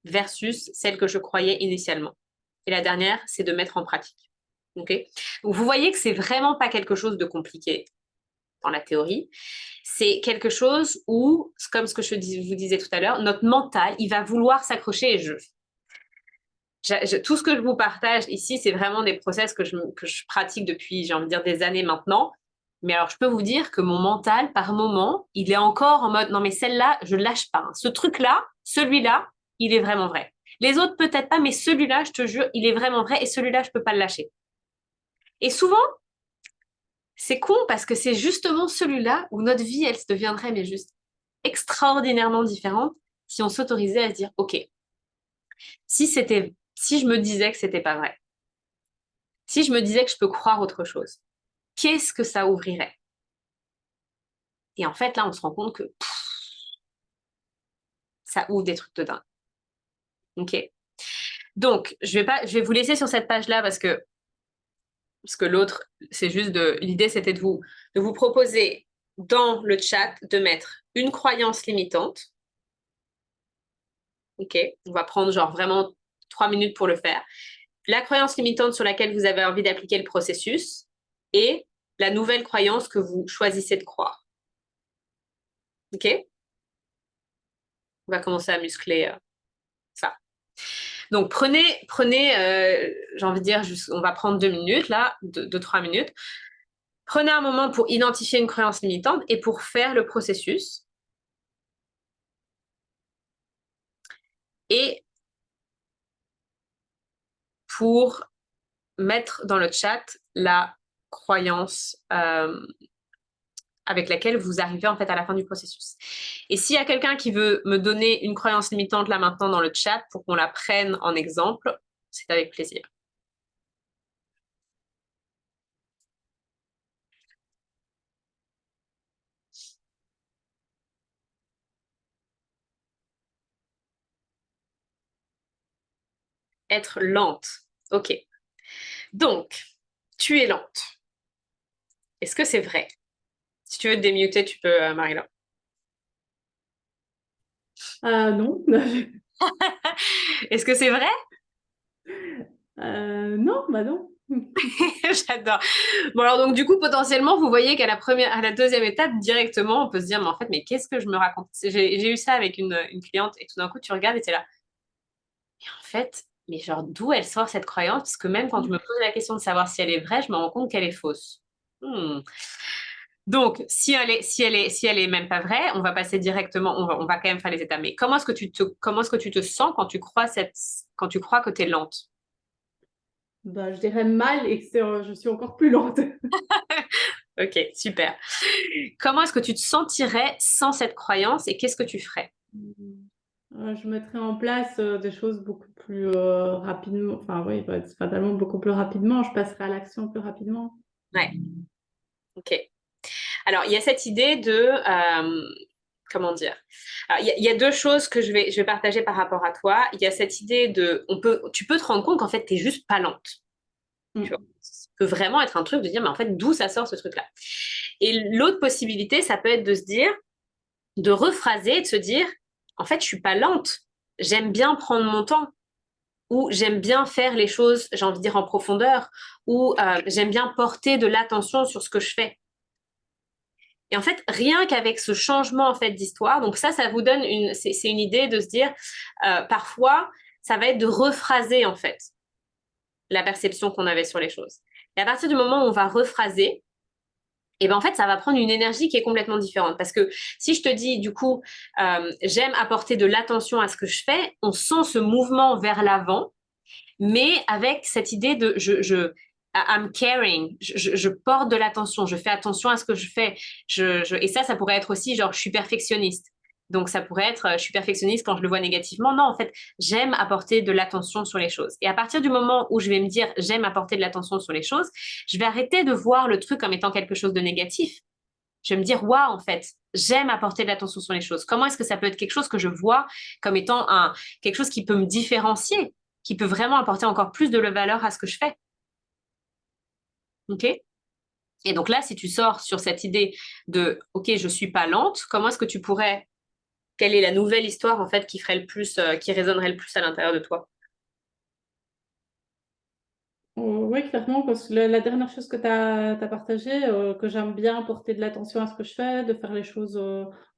versus celle que je croyais initialement. Et la dernière, c'est de mettre en pratique. Okay. Donc, vous voyez que c'est vraiment pas quelque chose de compliqué dans la théorie. C'est quelque chose où, comme ce que vous disais tout à l'heure, notre mental, il va vouloir s'accrocher et tout ce que je vous partage ici, c'est vraiment des process que je pratique depuis, j'ai envie de dire, des années maintenant. Mais alors, je peux vous dire que mon mental, par moment, il est encore en mode, non mais celle-là, je lâche pas. Ce truc-là, celui-là, il est vraiment vrai. Les autres, peut-être pas, mais celui-là, je te jure, il est vraiment vrai et celui-là, je peux pas le lâcher. Et souvent, c'est con parce que c'est justement celui-là où notre vie, elle se deviendrait, mais juste extraordinairement différente si on s'autorisait à se dire, OK, si je me disais que c'était pas vrai, si je me disais que je peux croire autre chose, qu'est-ce que ça ouvrirait? Et en fait, là, on se rend compte que ça ouvre des trucs de dingue. OK? Donc, je vais vous laisser sur cette page-là parce que l'autre, c'est juste l'idée, c'était de vous proposer dans le chat de mettre une croyance limitante. OK? On va prendre genre vraiment 3 minutes pour le faire. La croyance limitante sur laquelle vous avez envie d'appliquer le processus et la nouvelle croyance que vous choisissez de croire. OK? On va commencer à muscler ça. Donc, prenez j'ai envie de dire, on va prendre 2 minutes, là, 2-3 minutes. Prenez un moment pour identifier une croyance limitante et pour faire le processus. Et pour mettre dans le chat la croyance avec laquelle vous arrivez en fait à la fin du processus. Et s'il y a quelqu'un qui veut me donner une croyance limitante là maintenant dans le chat pour qu'on la prenne en exemple, c'est avec plaisir. Être lente. OK. Donc, tu es lente. Est-ce que c'est vrai? Si tu veux te démuter, tu peux, Marie-Laure. Non. Est-ce que c'est vrai? Non, bah non. J'adore. Bon, alors donc du coup, potentiellement, vous voyez qu'à la deuxième étape, directement, on peut se dire, mais en fait, mais qu'est-ce que je me raconte? J'ai eu ça avec une cliente et tout d'un coup, tu regardes et c'est là. Et en fait, mais genre, d'où elle sort cette croyance? Parce que même quand je me pose la question de savoir si elle est vraie, je me rends compte qu'elle est fausse. Donc, si elle est même pas vraie, on va passer directement, on va quand même faire les étapes. Mais comment est-ce que tu te sens quand tu crois que tu es lente? Bah, je dirais mal et que je suis encore plus lente. Ok, super. Comment est-ce que tu te sentirais sans cette croyance et qu'est-ce que tu ferais? Je mettrais en place des choses beaucoup plus rapidement. Enfin, oui, bah, fatalement beaucoup plus rapidement. Je passerai à l'action plus rapidement. Ouais, ok. Alors, il y a cette idée de, comment dire? Alors, il y a deux choses que je vais partager par rapport à toi. Il y a cette idée de, tu peux te rendre compte qu'en fait, tu n'es juste pas lente. Tu vois? Ça peut vraiment être un truc de dire, mais en fait, d'où ça sort ce truc-là? Et l'autre possibilité, ça peut être de se dire, de rephraser et de se dire, en fait, je suis pas lente. J'aime bien prendre mon temps. ou j'aime bien faire les choses, j'ai envie de dire en profondeur, ou j'aime bien porter de l'attention sur ce que je fais. Et en fait, rien qu'avec ce changement en fait d'histoire, donc ça vous donne c'est une idée de se dire, parfois, ça va être de rephraser en fait la perception qu'on avait sur les choses. Et à partir du moment où on va rephraser, et ben en fait, ça va prendre une énergie qui est complètement différente. Parce que si je te dis, du coup, j'aime apporter de l'attention à ce que je fais, on sent ce mouvement vers l'avant, mais avec cette idée de I'm caring, je porte de l'attention, je fais attention à ce que je fais. Et ça pourrait être aussi genre, je suis perfectionniste. Donc, ça pourrait être, je suis perfectionniste quand je le vois négativement. Non, en fait, j'aime apporter de l'attention sur les choses. Et à partir du moment où je vais me dire, j'aime apporter de l'attention sur les choses, je vais arrêter de voir le truc comme étant quelque chose de négatif. Je vais me dire, waouh, en fait, j'aime apporter de l'attention sur les choses. Comment est-ce que ça peut être quelque chose que je vois comme étant quelque chose qui peut me différencier, qui peut vraiment apporter encore plus de valeur à ce que je fais. OK? Et donc là, si tu sors sur cette idée de, OK, je suis pas lente, comment est-ce que tu pourrais, quelle est la nouvelle histoire, en fait, qui ferait le plus, qui résonnerait le plus à l'intérieur de toi? Oui, clairement, parce que la dernière chose que tu as partagée, que j'aime bien porter de l'attention à ce que je fais, de faire les choses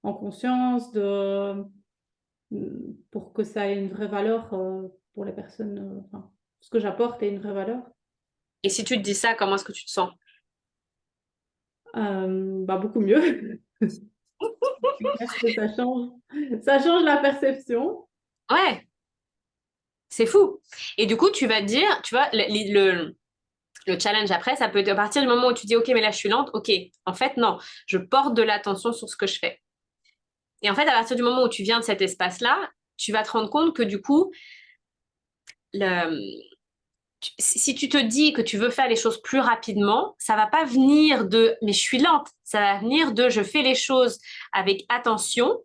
en conscience, pour que ça ait une vraie valeur pour les personnes, enfin, ce que j'apporte ait une vraie valeur. Et si tu te dis ça, comment est-ce que tu te sens? Bah, beaucoup mieux. C'est clair que ça change la perception. Ouais, c'est fou. Et du coup, tu vas te dire, tu vois, le challenge après, ça peut être à partir du moment où tu dis, OK, mais là, je suis lente. OK, en fait, non, je porte de l'attention sur ce que je fais. Et en fait, à partir du moment où tu viens de cet espace-là, tu vas te rendre compte que du coup, si tu te dis que tu veux faire les choses plus rapidement, ça va pas venir de mais je suis lente, ça va venir de je fais les choses avec attention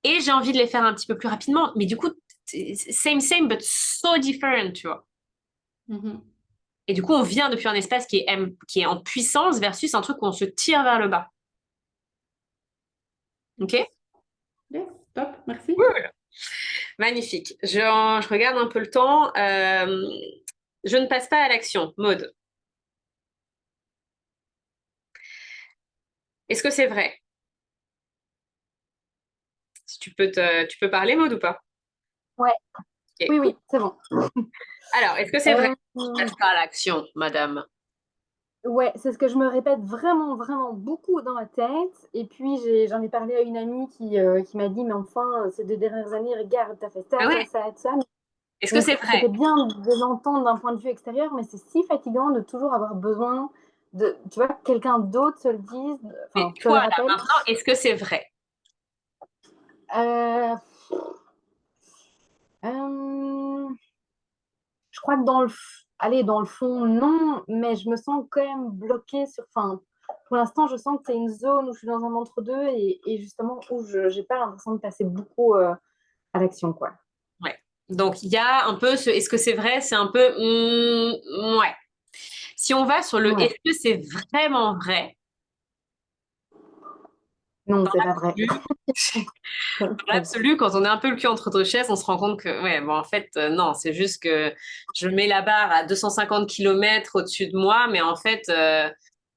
et j'ai envie de les faire un petit peu plus rapidement. Mais du coup, same, but so different, tu vois. Mhm. Et du coup, on vient depuis un espace qui est en puissance versus un truc où on se tire vers le bas. OK? Yes, top, merci. Cool. Magnifique. Je regarde un peu le temps. Je ne passe pas à l'action. Maude, est-ce que c'est vrai? Si tu peux parler, Maude, ou pas? Ouais, Ok, oui, cool. oui, c'est bon. Alors, est-ce que c'est vrai? Euh, Je ne passe pas à l'action, madame. ouais, c'est ce que je me répète vraiment, vraiment beaucoup dans ma tête. Et puis, j'en ai parlé à une amie qui m'a dit, mais enfin, ces 2 dernières années, regarde, t'as fait Ah ça, ouais? ça, ça, ça. Est-ce que Donc, c'est vrai? c'était bien de l'entendre d'un point de vue extérieur, mais c'est si fatigant de toujours avoir besoin de, tu vois, que quelqu'un d'autre se le dise, Mais enfin, te le toi, là, rappelle. maintenant, est-ce que c'est vrai? Euh, euh, Je crois que dans le fond, non, mais je me sens quand même bloquée sur. Enfin, pour l'instant, je sens que c'est une zone où je suis dans un entre-deux et justement où je n'ai pas l'impression de passer beaucoup à l'action, quoi. Ouais. Donc, il y a un peu ce est-ce que c'est vrai? C'est un peu ouais. Si on va sur le Ouais. est-ce que c'est vraiment vrai? Non, Dans c'est pas vrai. l'absolu, dans l'absolu, quand on est un peu le cul entre deux chaises, on se rend compte que, ouais, bon, en fait, non, c'est juste que je mets la barre à 250 km au-dessus de moi, mais en fait,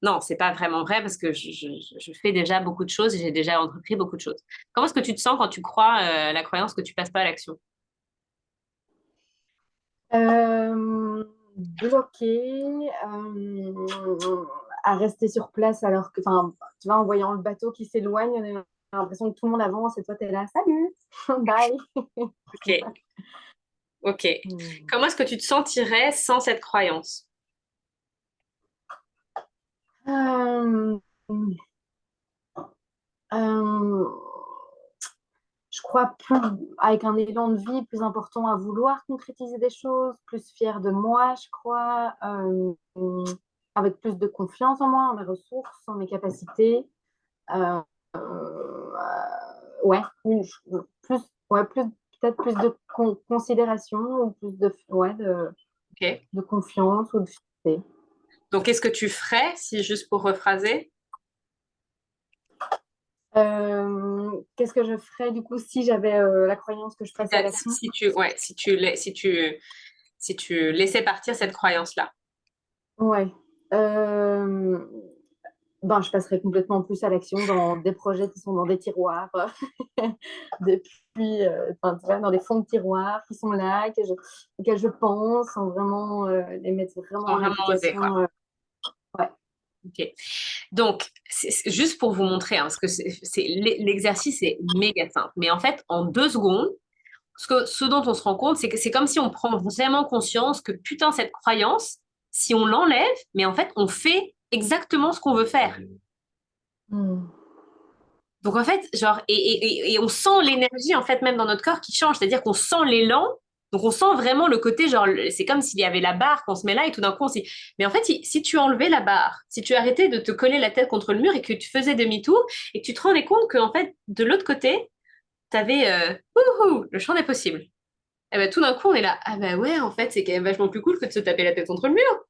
non, c'est pas vraiment vrai parce que je fais déjà beaucoup de choses et j'ai déjà entrepris beaucoup de choses. Comment est-ce que tu te sens quand tu crois la croyance que tu passes pas à l'action? Bloquée, à rester sur place alors que, enfin, tu vois, en voyant le bateau qui s'éloigne, on a l'impression que tout le monde avance et toi, tu es là, salut, bye. Ok, ok. Hmm. Comment est-ce que tu te sentirais sans cette croyance? Euh, euh, je crois plus avec un élan de vie plus important à vouloir concrétiser des choses, plus fière de moi, je crois, avec plus de confiance en moi, en mes ressources, en mes capacités. Euh, ouais, plus, ouais, plus, peut-être plus de considération ou plus Ok. de confiance ou de fierté. Donc, qu'est-ce que tu ferais, si juste pour rephraser? Qu'est-ce que je ferais du coup si j'avais la croyance que je passais à l'action? Si tu, ouais, si tu, si tu laissais partir cette croyance-là? Ouais. Ben, je passerai complètement plus à l'action dans des projets qui sont dans des tiroirs depuis, enfin, tu vois, dans des fonds de tiroirs qui sont là, auxquels je pense, sans vraiment les mettre vraiment Sans en vraiment oser, quoi. application. Ouais. Ok. Donc, c'est juste pour vous montrer, hein, parce que l'exercice est méga simple. Mais en fait, en 2 secondes, ce dont on se rend compte, c'est que c'est comme si on prend vraiment conscience que putain, cette croyance, si on l'enlève, mais en fait, on fait exactement ce qu'on veut faire. Mm. Donc en fait, genre, et on sent l'énergie en fait même dans notre corps qui change, c'est-à-dire qu'on sent l'élan, donc on sent vraiment le côté, genre, c'est comme s'il y avait la barre qu'on se met là et tout d'un coup on s'y... Mais en fait, si tu enlevais la barre, si tu arrêtais de te coller la tête contre le mur et que tu faisais demi-tour et que tu te rendais compte qu'en fait, de l'autre côté, t'avais le champ des possibles. Et ben tout d'un coup, on est là, ah bah ouais, en fait, c'est quand même vachement plus cool que de se taper la tête contre le mur.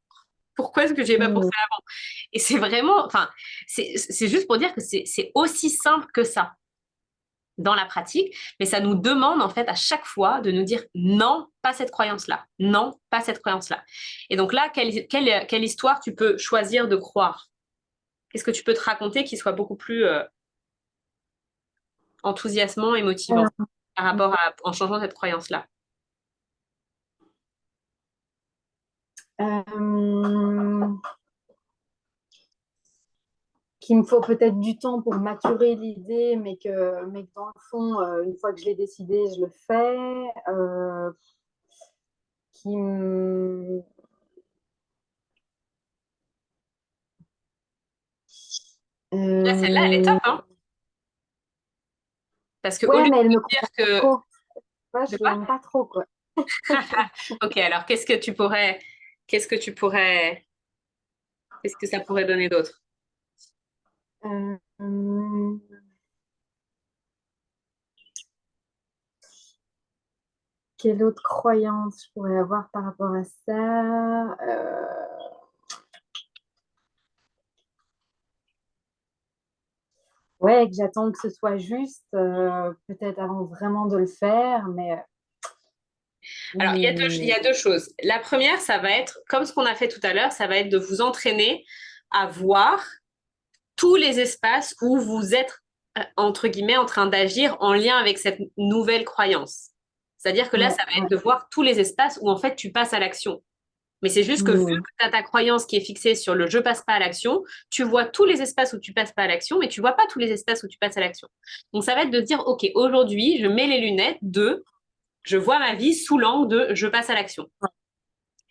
Pourquoi est-ce que j'ai pas pensé Mm. avant? Et c'est vraiment, enfin, c'est juste pour dire que c'est aussi simple que ça dans la pratique, mais ça nous demande en fait à chaque fois de nous dire non, pas cette croyance-là, non, pas cette croyance-là. Et donc là, quelle histoire tu peux choisir de croire? Qu'est-ce que tu peux te raconter qui soit beaucoup plus enthousiasmant et motivant par rapport à en changeant cette croyance-là? Euh, qu'il me faut peut-être du temps pour maturer l'idée, mais que dans le fond, une fois que je l'ai décidé, je le fais. Qui me... Là, celle-là, elle est top, euh, hein? Parce que au lieu Ouais, mais elle de me dire convient pas que... trop. Ouais, De je quoi? l'aime pas trop, quoi. Ok, alors qu'est-ce que tu pourrais, qu'est-ce que ça pourrait donner d'autre? Euh, quelle autre croyance je pourrais avoir par rapport à ça? Ouais, que j'attends que ce soit juste, peut-être avant vraiment de le faire, mais... Alors, il y a deux choses. La première, ça va être, comme ce qu'on a fait tout à l'heure, ça va être de vous entraîner à voir tous les espaces où vous êtes, entre guillemets, en train d'agir en lien avec cette nouvelle croyance. C'est-à-dire que là, ouais, ça va ouais. être de voir tous les espaces où, en fait, tu passes à l'action. Mais c'est juste que vu Mm. que tu as ta croyance qui est fixée sur le je passe pas à l'action, tu vois tous les espaces où tu passes pas à l'action, mais tu vois pas tous les espaces où tu passes à l'action. Donc ça va être de dire, OK, aujourd'hui, je mets les lunettes de je vois ma vie sous l'angle de je passe à l'action.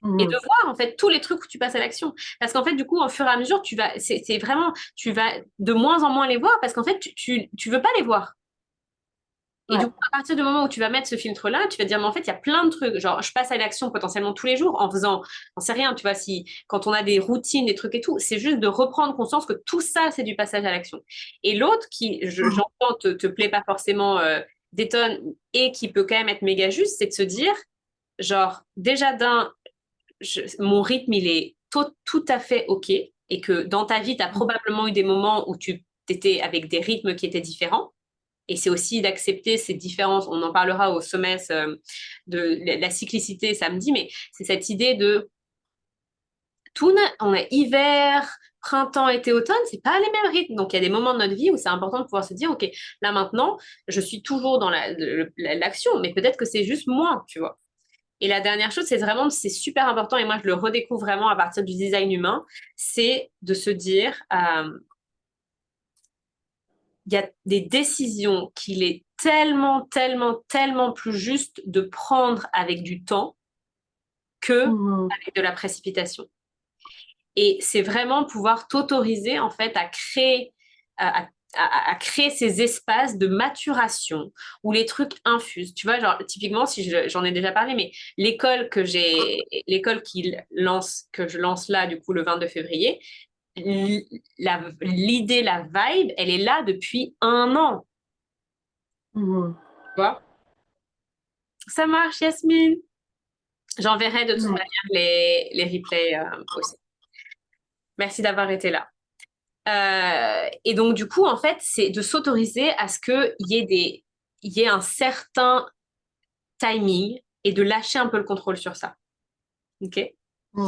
Et de Mm. voir en fait tous les trucs où tu passes à l'action. Parce qu'en fait, du coup, au fur et à mesure, c'est vraiment, tu vas de moins en moins les voir parce qu'en fait, tu veux pas les voir. Et du Ouais. coup, à partir du moment où tu vas mettre ce filtre-là, tu vas te dire, mais en fait, il y a plein de trucs. Genre, je passe à l'action potentiellement tous les jours en faisant, on sait rien, tu vois, si, quand on a des routines, des trucs et tout, c'est juste de reprendre conscience que tout ça, c'est du passage à l'action. Et l'autre qui, Mm. j'entends, te plaît pas forcément, détonne et qui peut quand même être méga juste, c'est de se dire, genre, déjà mon rythme, il est tout à fait OK et que dans ta vie, tu as probablement eu des moments où tu étais avec des rythmes qui étaient différents. Et c'est aussi d'accepter ces différences. On en parlera au sommet de la cyclicité samedi, mais c'est cette idée de on a hiver, printemps, été, automne, c'est pas les mêmes rythmes. Donc il y a des moments de notre vie où c'est important de pouvoir se dire, OK, là maintenant, je suis toujours dans l'action, mais peut-être que c'est juste moins, tu vois. Et la dernière chose, c'est vraiment, c'est super important, et moi je le redécouvre vraiment à partir du design humain, c'est de se dire, il y a des décisions qu'il est tellement, tellement, tellement plus juste de prendre avec du temps que Mm. avec de la précipitation. Et c'est vraiment pouvoir t'autoriser en fait à créer, à créer ces espaces de maturation où les trucs infusent. Tu vois, genre typiquement, si j'en ai déjà parlé, mais l'école que je lance là du coup le 22 février, l'idée, la vibe, elle est là depuis 1 an. Mm. Tu vois. Ça marche, Yasmine. J'enverrai de toute Ouais. manière les replays aussi. Merci d'avoir été là. Et donc, du coup, en fait, c'est de s'autoriser à ce il y ait un certain timing et de lâcher un peu le contrôle sur ça. OK? Mm.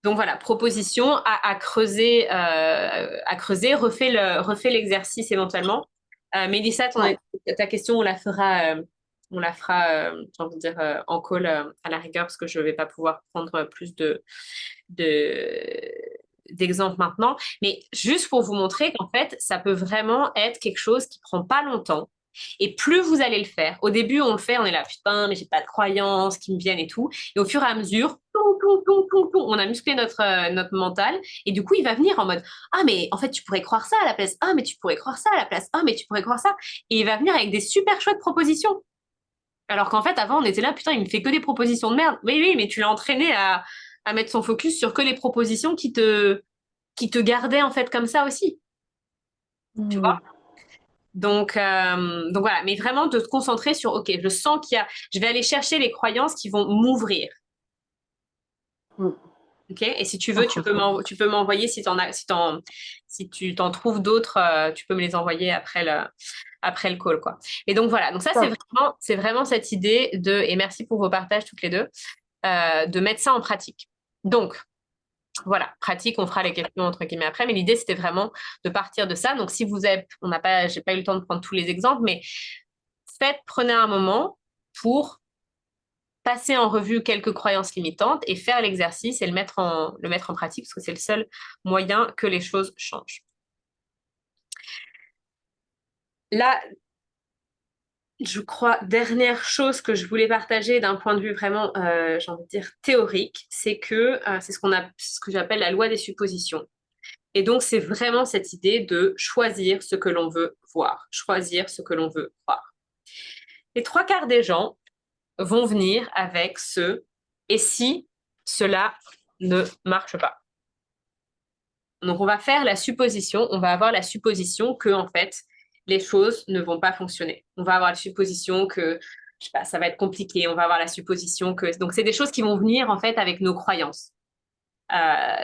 Donc voilà, proposition à creuser, refais l'exercice éventuellement. Mélissa, Ouais. ta question, on la fera, j'ai envie de dire, en call à la rigueur, parce que je ne vais pas pouvoir prendre plus de- d'exemples maintenant. Mais juste pour vous montrer qu'en fait, ça peut vraiment être quelque chose qui prend pas longtemps. Et plus vous allez le faire, au début, on le fait, on est là, putain, mais j'ai pas de croyances qui me viennent et tout. Et au fur et à mesure, on a musclé notre mental. Et du coup, il va venir en mode, ah, mais en fait, tu pourrais croire ça à la place. Ah, mais tu pourrais croire ça à la place. Ah, mais tu pourrais croire ça. Et il va venir avec des super chouettes propositions. Alors qu'en fait, avant, on était là, putain, il me fait que des propositions de merde. Oui, oui, mais tu l'as entraîné à mettre son focus sur que les propositions qui te gardaient en fait comme ça aussi. Tu vois? Mm. Donc voilà, mais vraiment de te concentrer sur, ok, je sens je vais aller chercher les croyances qui vont m'ouvrir. Mm. Ok? Et si tu veux, tu peux m'envoyer si tu t'en trouves d'autres, tu peux me les envoyer après le call, quoi. Et donc voilà, donc ça Top. c'est vraiment cette idée et merci pour vos partages toutes les deux, de mettre ça en pratique. Donc, voilà, pratique, on fera les questions entre guillemets après, mais l'idée c'était vraiment de partir de ça. Donc si vous êtes, j'ai pas eu le temps de prendre tous les exemples, mais prenez un moment pour passer en revue quelques croyances limitantes et faire l'exercice et le mettre en pratique parce que c'est le seul moyen que les choses changent. Là, je crois, dernière chose que je voulais partager d'un point de vue vraiment, j'ai envie de dire, théorique, c'est que c'est ce que j'appelle la loi des suppositions. Et donc, c'est vraiment cette idée de choisir ce que l'on veut voir, choisir ce que l'on veut croire. Les trois quarts des gens vont venir avec et si cela ne marche pas. Donc, on va faire la supposition, on va avoir la supposition que, en fait, les choses ne vont pas fonctionner. On va avoir la supposition que, je sais pas, ça va être compliqué. On va avoir la supposition que. Donc, c'est des choses qui vont venir, en fait, avec nos croyances.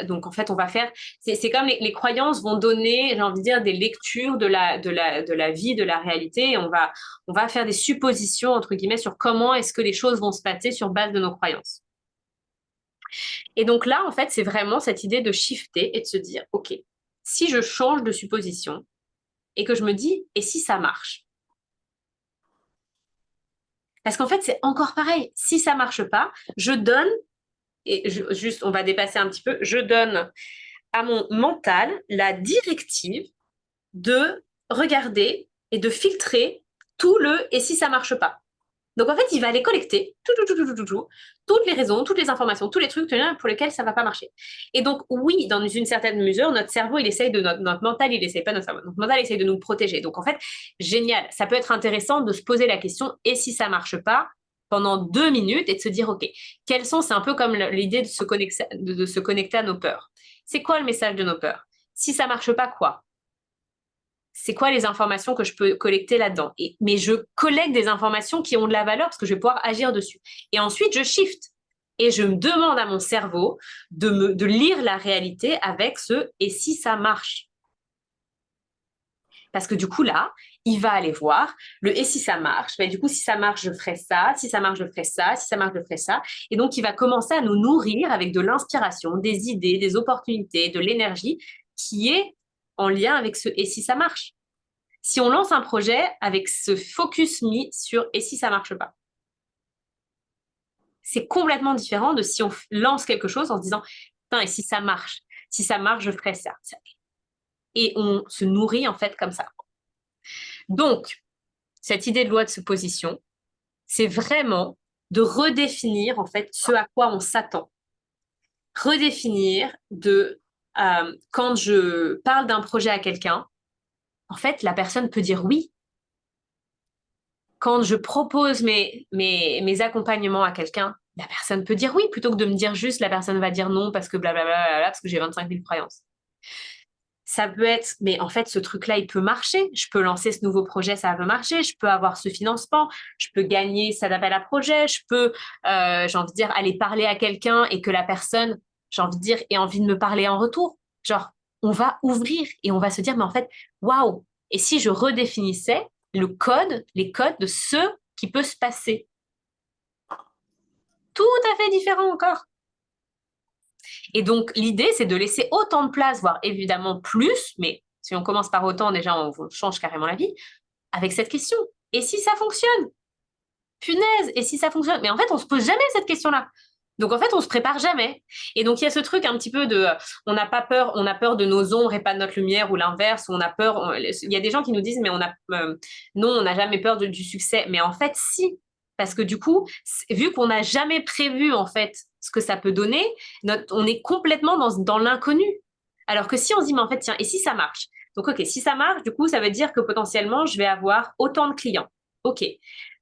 Donc en fait, on va faire, c'est comme les croyances vont donner, j'ai envie de dire, des lectures de la vie, de la réalité. Et on va faire des suppositions entre guillemets sur comment est-ce que les choses vont se passer sur base de nos croyances. Et donc là, en fait, c'est vraiment cette idée de shifter et de se dire, ok, si je change de supposition et que je me dis, et si ça marche? Parce qu'en fait, c'est encore pareil. Si ça marche pas, je donne, juste, on va dépasser un petit peu, je donne à mon mental la directive de regarder et de filtrer tout et si ça marche pas. Donc en fait, il va aller collecter toutes les raisons, toutes les informations, tous les trucs pour lesquels ça va pas marcher. Et donc oui, dans une certaine mesure, notre cerveau, il essaye notre mental, il essaye pas notre cerveau, notre mental essaye de nous protéger. Donc en fait, génial, ça peut être intéressant de se poser la question et si ça marche pas pendant 2 minutes et de se dire ok, c'est un peu comme l'idée de se connecter à nos peurs. C'est quoi le message de nos peurs? Si ça marche pas, quoi? C'est quoi les informations que je peux collecter là-dedans. Mais je collecte des informations qui ont de la valeur parce que je vais pouvoir agir dessus. Et ensuite, je shift. Et je me demande à mon cerveau de lire la réalité avec et si ça marche. Parce que du coup, là, il va aller voir et si ça marche. Mais du coup, si ça marche, je ferai ça. Si ça marche, je ferai ça. Si ça marche, je ferai ça. Et donc, il va commencer à nous nourrir avec de l'inspiration, des idées, des opportunités, de l'énergie qui est en lien avec et si ça marche. Si on lance un projet avec ce focus mis sur et si ça marche pas. C'est complètement différent de si on lance quelque chose en se disant putain, et si ça marche? Si ça marche, je ferai ça. Et on se nourrit en fait comme ça. Donc, cette idée de loi de supposition, c'est vraiment de redéfinir en fait ce à quoi on s'attend. Redéfinir quand je parle d'un projet à quelqu'un, en fait, la personne peut dire oui. Quand je propose mes accompagnements à quelqu'un, la personne peut dire oui plutôt que de me dire juste la personne va dire non parce que blablabla, parce que j'ai 25 000 croyances. Ça peut être, mais en fait, ce truc-là, il peut marcher. Je peux lancer ce nouveau projet, ça peut marcher. Je peux avoir ce financement. Je peux gagner cet appel à projet. Je peux, j'ai envie de dire, aller parler à quelqu'un et que la personne, j'ai envie de dire, ait envie de me parler en retour. Genre, on va ouvrir et on va se dire, mais en fait, waouh! Et si je redéfinissais les codes de ce qui peut se passer? Tout à fait différent encore. Et donc, l'idée, c'est de laisser autant de place, voire évidemment plus, mais si on commence par autant, déjà, on change carrément la vie, avec cette question. Et si ça fonctionne? Punaise, et si ça fonctionne? Mais en fait, on se pose jamais cette question-là. Donc en fait, on se prépare jamais. Et donc il y a ce truc un petit peu de, on n'a pas peur, on a peur de nos ombres et pas de notre lumière, ou l'inverse, on a peur. Il y a des gens qui nous disent, mais non, on n'a jamais peur du succès. Mais en fait, si, parce que du coup, vu qu'on n'a jamais prévu en fait ce que ça peut donner, on est complètement dans l'inconnu. Alors que si on se dit, mais en fait, tiens, et si ça marche? Donc ok, si ça marche, du coup, ça veut dire que potentiellement, je vais avoir autant de clients. Ok.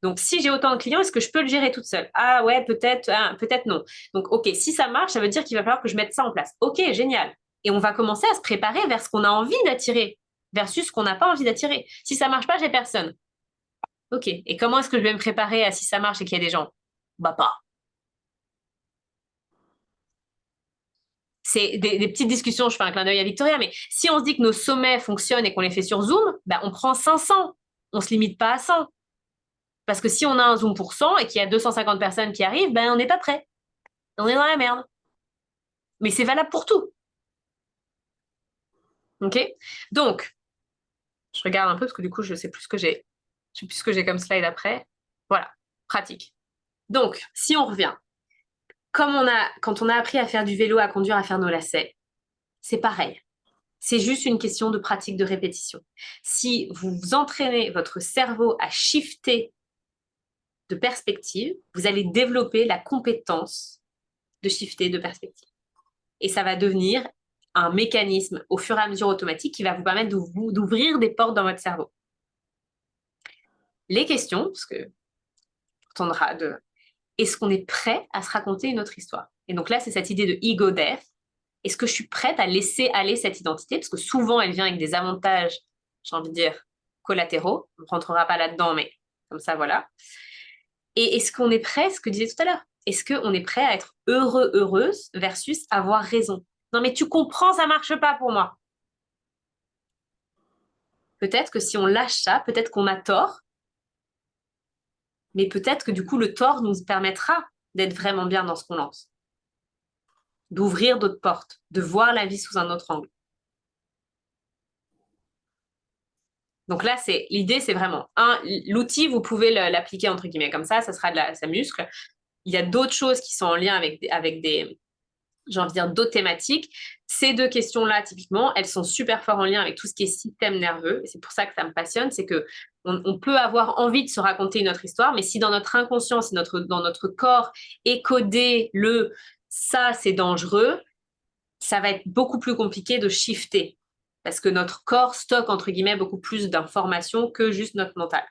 Donc, si j'ai autant de clients, est-ce que je peux le gérer toute seule? Ah ouais, peut-être, peut-être non. Donc, ok, si ça marche, ça veut dire qu'il va falloir que je mette ça en place. Ok, génial. Et on va commencer à se préparer vers ce qu'on a envie d'attirer versus ce qu'on n'a pas envie d'attirer. Si ça marche pas, j'ai personne. Ok. Et comment est-ce que je vais me préparer à si ça marche et qu'il y a des gens? Bah pas. C'est des petites discussions, je fais un clin d'œil à Victoria, mais si on se dit que nos sommets fonctionnent et qu'on les fait sur Zoom, bah on prend 500. On se limite pas à 100. Parce que si on a un Zoom pour 100 et qu'il y a 250 personnes qui arrivent, ben on n'est pas prêt. On est dans la merde. Mais c'est valable pour tout. OK? Donc, je regarde un peu parce que du coup, je sais plus ce que j'ai. Je sais plus ce que j'ai comme slide après. Voilà, pratique. Donc, si on revient, quand on a appris à faire du vélo, à conduire, à faire nos lacets, c'est pareil. C'est juste une question de pratique, de répétition. Si vous entraînez votre cerveau à shifter de perspective, vous allez développer la compétence de shifter de perspective. Et ça va devenir un mécanisme au fur et à mesure automatique qui va vous permettre d'ouvrir des portes dans votre cerveau. Les questions, parce que on entendra de est-ce qu'on est prêt à se raconter une autre histoire? Et donc là, c'est cette idée de ego death. Est-ce que je suis prête à laisser aller cette identité? Parce que souvent, elle vient avec des avantages, j'ai envie de dire, collatéraux. On ne rentrera pas là-dedans, mais comme ça, voilà. Et est-ce qu'on est prêt, ce que je disais tout à l'heure, est-ce qu'on est prêt à être heureux, heureuse versus avoir raison? Non, mais tu comprends, ça marche pas pour moi. Peut-être que si on lâche ça, peut-être qu'on a tort, mais peut-être que du coup, le tort nous permettra d'être vraiment bien dans ce qu'on lance, d'ouvrir d'autres portes, de voir la vie sous un autre angle. Donc là, l'idée, c'est vraiment, l'outil, vous pouvez l'appliquer entre guillemets comme ça sera ça muscle. Il y a d'autres choses qui sont en lien avec des, j'ai envie de dire, d'autres thématiques. Ces deux questions-là, typiquement, elles sont super fort en lien avec tout ce qui est système nerveux. Et c'est pour ça que ça me passionne, c'est que on peut avoir envie de se raconter une autre histoire, mais si dans notre inconscient, si dans notre corps est codé ça, c'est dangereux, ça va être beaucoup plus compliqué de shifter. Parce que notre corps stocke, entre guillemets, beaucoup plus d'informations que juste notre mental.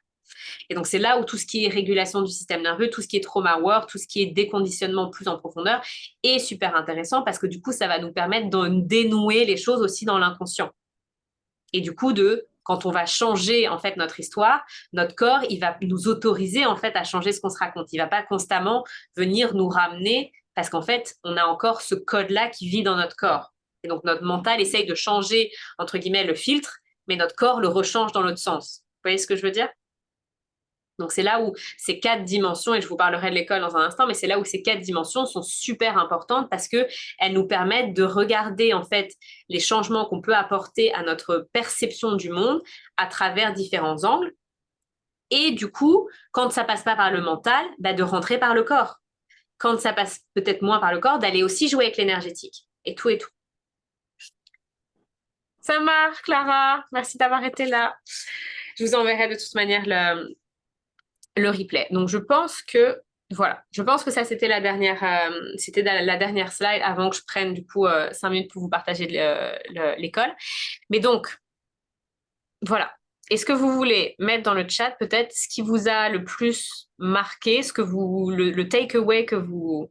Et donc, c'est là où tout ce qui est régulation du système nerveux, tout ce qui est trauma work, tout ce qui est déconditionnement plus en profondeur est super intéressant parce que du coup, ça va nous permettre de dénouer les choses aussi dans l'inconscient. Et du coup, quand on va changer en fait notre histoire, notre corps, il va nous autoriser en fait à changer ce qu'on se raconte. Il va pas constamment venir nous ramener parce qu'en fait, on a encore ce code-là qui vit dans notre corps. Et donc, notre mental essaye de changer, entre guillemets, le filtre, mais notre corps le rechange dans l'autre sens. Vous voyez ce que je veux dire? Donc c'est là où ces 4 dimensions, et je vous parlerai de l'école dans un instant, mais c'est là où ces 4 dimensions sont super importantes parce que elles nous permettent de regarder en fait les changements qu'on peut apporter à notre perception du monde à travers différents angles. Et du coup, quand ça passe pas par le mental, bah, de rentrer par le corps. Quand ça passe peut-être moins par le corps, d'aller aussi jouer avec l'énergétique. Et tout et tout. Ça marche, Clara. Merci d'avoir été là. Je vous enverrai de toute manière le replay. Donc je pense que voilà, je pense que ça c'était la dernière slide avant que je prenne du coup 5 minutes pour vous partager l'école. Mais donc voilà. Est-ce que vous voulez mettre dans le chat peut-être ce qui vous a le plus marqué, le takeaway que vous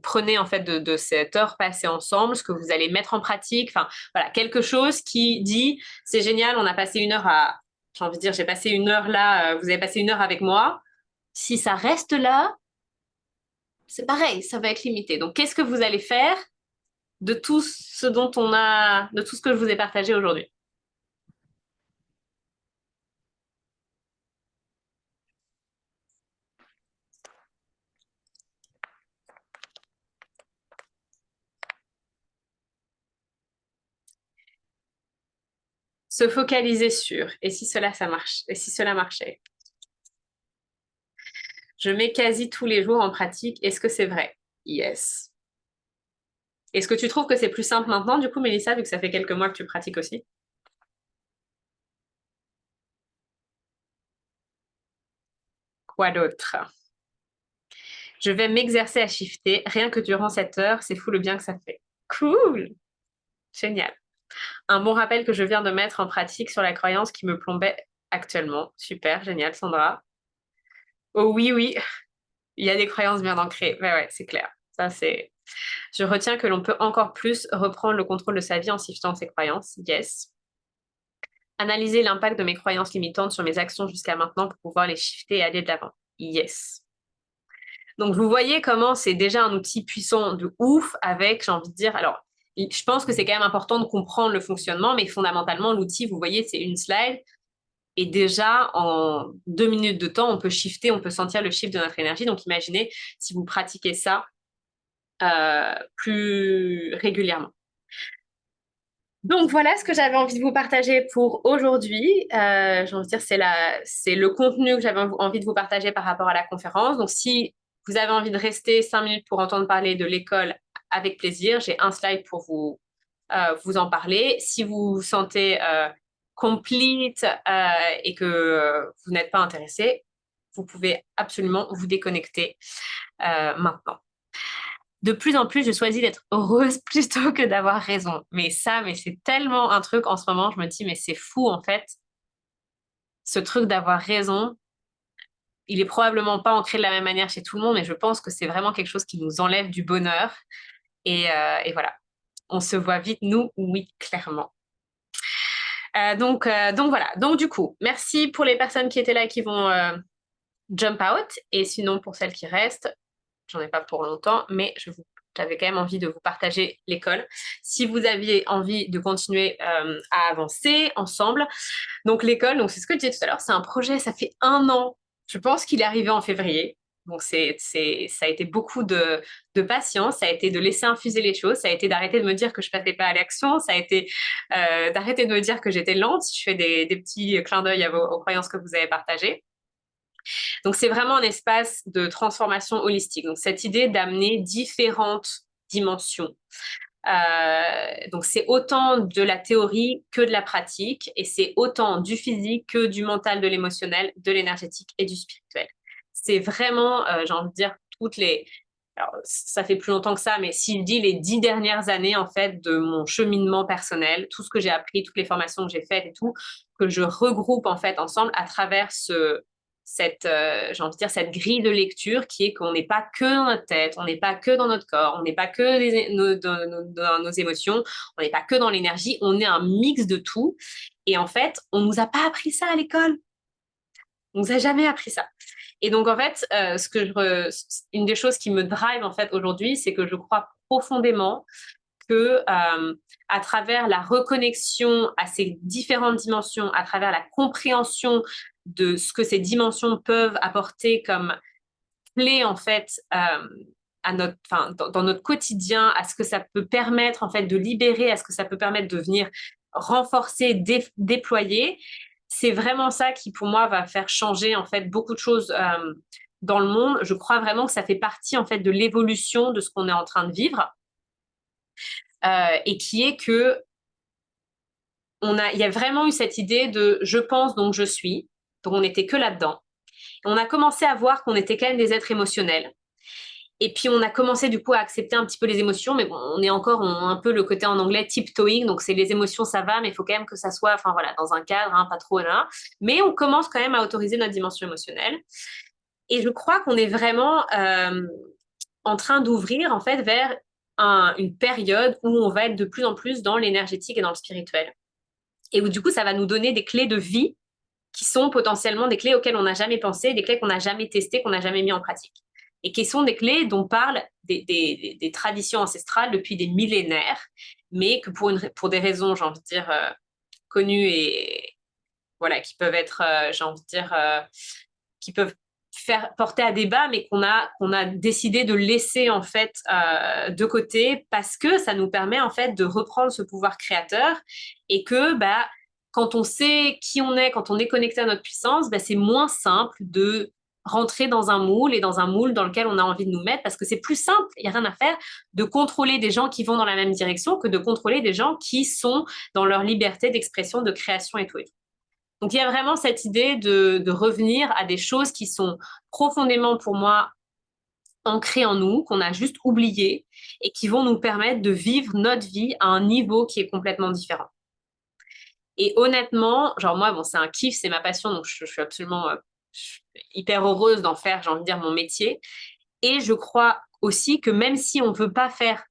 prenez en fait de cette heure passée ensemble, ce que vous allez mettre en pratique, enfin voilà, quelque chose qui dit c'est génial, on a passé une heure j'ai envie de dire, j'ai passé une heure là, vous avez passé une heure avec moi. Si ça reste là, c'est pareil, ça va être limité. Donc qu'est-ce que vous allez faire de tout ce de tout ce que je vous ai partagé aujourd'hui? Se focaliser sur. Et si cela, ça marche? Et si cela marchait? Je mets quasi tous les jours en pratique. Est-ce que c'est vrai? Yes. Est-ce que tu trouves que c'est plus simple maintenant, du coup, Mélissa, vu que ça fait quelques mois que tu pratiques aussi? Quoi d'autre? Je vais m'exercer à shifter, rien que durant cette heure, c'est fou le bien que ça fait. Cool! Génial. Un bon rappel que je viens de mettre en pratique sur la croyance qui me plombait actuellement. Super, génial, Sandra. Oh oui, oui, il y a des croyances bien ancrées. Mais ouais, c'est clair. Ça, c'est... Je retiens que l'on peut encore plus reprendre le contrôle de sa vie en shiftant ses croyances. Yes. Analyser l'impact de mes croyances limitantes sur mes actions jusqu'à maintenant pour pouvoir les shifter et aller de l'avant. Yes. Donc, vous voyez comment c'est déjà un outil puissant de ouf avec, j'ai envie de dire, alors, je pense que c'est quand même important de comprendre le fonctionnement, mais fondamentalement, l'outil, vous voyez, c'est une slide. Et déjà, en 2 minutes de temps, on peut shifter, on peut sentir le shift de notre énergie. Donc, imaginez si vous pratiquez ça plus régulièrement. Donc voilà ce que j'avais envie de vous partager pour aujourd'hui. J'ai envie de dire, c'est le contenu que j'avais envie de vous partager par rapport à la conférence. Donc si vous avez envie de rester 5 minutes pour entendre parler de l'école, avec plaisir, j'ai un slide pour vous en parler. Si vous vous sentez complete et que vous n'êtes pas intéressé, vous pouvez absolument vous déconnecter maintenant. De plus en plus, je choisis d'être heureuse plutôt que d'avoir raison. Mais c'est tellement un truc en ce moment, je me dis, mais c'est fou en fait. Ce truc d'avoir raison, il est probablement pas ancré de la même manière chez tout le monde, mais je pense que c'est vraiment quelque chose qui nous enlève du bonheur. Et voilà, on se voit vite, nous, oui, clairement. Donc voilà, donc du coup, merci pour les personnes qui étaient là et qui vont jump out. Et sinon, pour celles qui restent, j'en ai pas pour longtemps, mais j'avais quand même envie de vous partager l'école. Si vous aviez envie de continuer à avancer ensemble, donc l'école, donc c'est ce que je disais tout à l'heure, c'est un projet, ça fait 1 an. Je pense qu'il est arrivé en février. Donc ça a été beaucoup de patience, ça a été de laisser infuser les choses, ça a été d'arrêter de me dire que je passais pas à l'action, ça a été d'arrêter de me dire que j'étais lente. Je fais des petits clins d'œil aux croyances que vous avez partagées. Donc, c'est vraiment un espace de transformation holistique. Donc, cette idée d'amener différentes dimensions. Donc, c'est autant de la théorie que de la pratique et c'est autant du physique que du mental, de l'émotionnel, de l'énergétique et du spirituel. C'est vraiment, j'ai envie de dire, alors, ça fait plus longtemps que ça, mais si je dis les 10 dernières années, en fait, de mon cheminement personnel, tout ce que j'ai appris, toutes les formations que j'ai faites et tout, que je regroupe, en fait, ensemble à travers j'ai envie de dire, cette grille de lecture qui est qu'on n'est pas que dans notre tête, on n'est pas que dans notre corps, on n'est pas que dans nos émotions, on n'est pas que dans l'énergie, on est un mix de tout. Et en fait, on nous a pas appris ça à l'école. On nous a jamais appris ça. Et donc, en fait, une des choses qui me drive, en fait, aujourd'hui, c'est que je crois profondément que à travers la reconnexion à ces différentes dimensions, à travers la compréhension de ce que ces dimensions peuvent apporter comme clé en fait dans notre quotidien, à ce que ça peut permettre en fait de libérer, à ce que ça peut permettre de venir renforcer, déployer, c'est vraiment ça qui pour moi va faire changer en fait beaucoup de choses dans le monde. Je crois vraiment que ça fait partie en fait de l'évolution de ce qu'on est en train de vivre. Et qui est que il y a vraiment eu cette idée de je pense donc je suis, donc on n'était que là-dedans. On a commencé à voir qu'on était quand même des êtres émotionnels. Et puis on a commencé du coup à accepter un petit peu les émotions, mais bon, on est encore un peu le côté en anglais tiptoeing, donc c'est les émotions ça va, mais il faut quand même que ça soit, enfin voilà, dans un cadre, hein, pas trop là. Mais on commence quand même à autoriser notre dimension émotionnelle. Et je crois qu'on est vraiment en train d'ouvrir en fait vers une période où on va être de plus en plus dans l'énergétique et dans le spirituel. Et où du coup, ça va nous donner des clés de vie qui sont potentiellement des clés auxquelles on n'a jamais pensé, des clés qu'on n'a jamais testées, qu'on n'a jamais mis en pratique. Et qui sont des clés dont parlent des traditions ancestrales depuis des millénaires, mais que pour des raisons, j'ai envie de dire, connues et voilà, qui peuvent être, j'ai envie de dire, qui peuvent faire porter à débat, mais qu'on a décidé de laisser en fait de côté parce que ça nous permet en fait de reprendre ce pouvoir créateur et que quand on sait qui on est, quand on est connecté à notre puissance, ben, c'est moins simple de rentrer dans un moule et dans un moule dans lequel on a envie de nous mettre parce que c'est plus simple, il n'y a rien à faire, de contrôler des gens qui vont dans la même direction que de contrôler des gens qui sont dans leur liberté d'expression, de création et tout et tout. Donc, il y a vraiment cette idée de revenir à des choses qui sont profondément, pour moi, ancrées en nous, qu'on a juste oubliées et qui vont nous permettre de vivre notre vie à un niveau qui est complètement différent. Et honnêtement, genre moi, bon, c'est un kiff, c'est ma passion, donc je suis absolument hyper heureuse d'en faire, j'ai envie de dire, mon métier. Et je crois aussi que même si on ne veut pas faire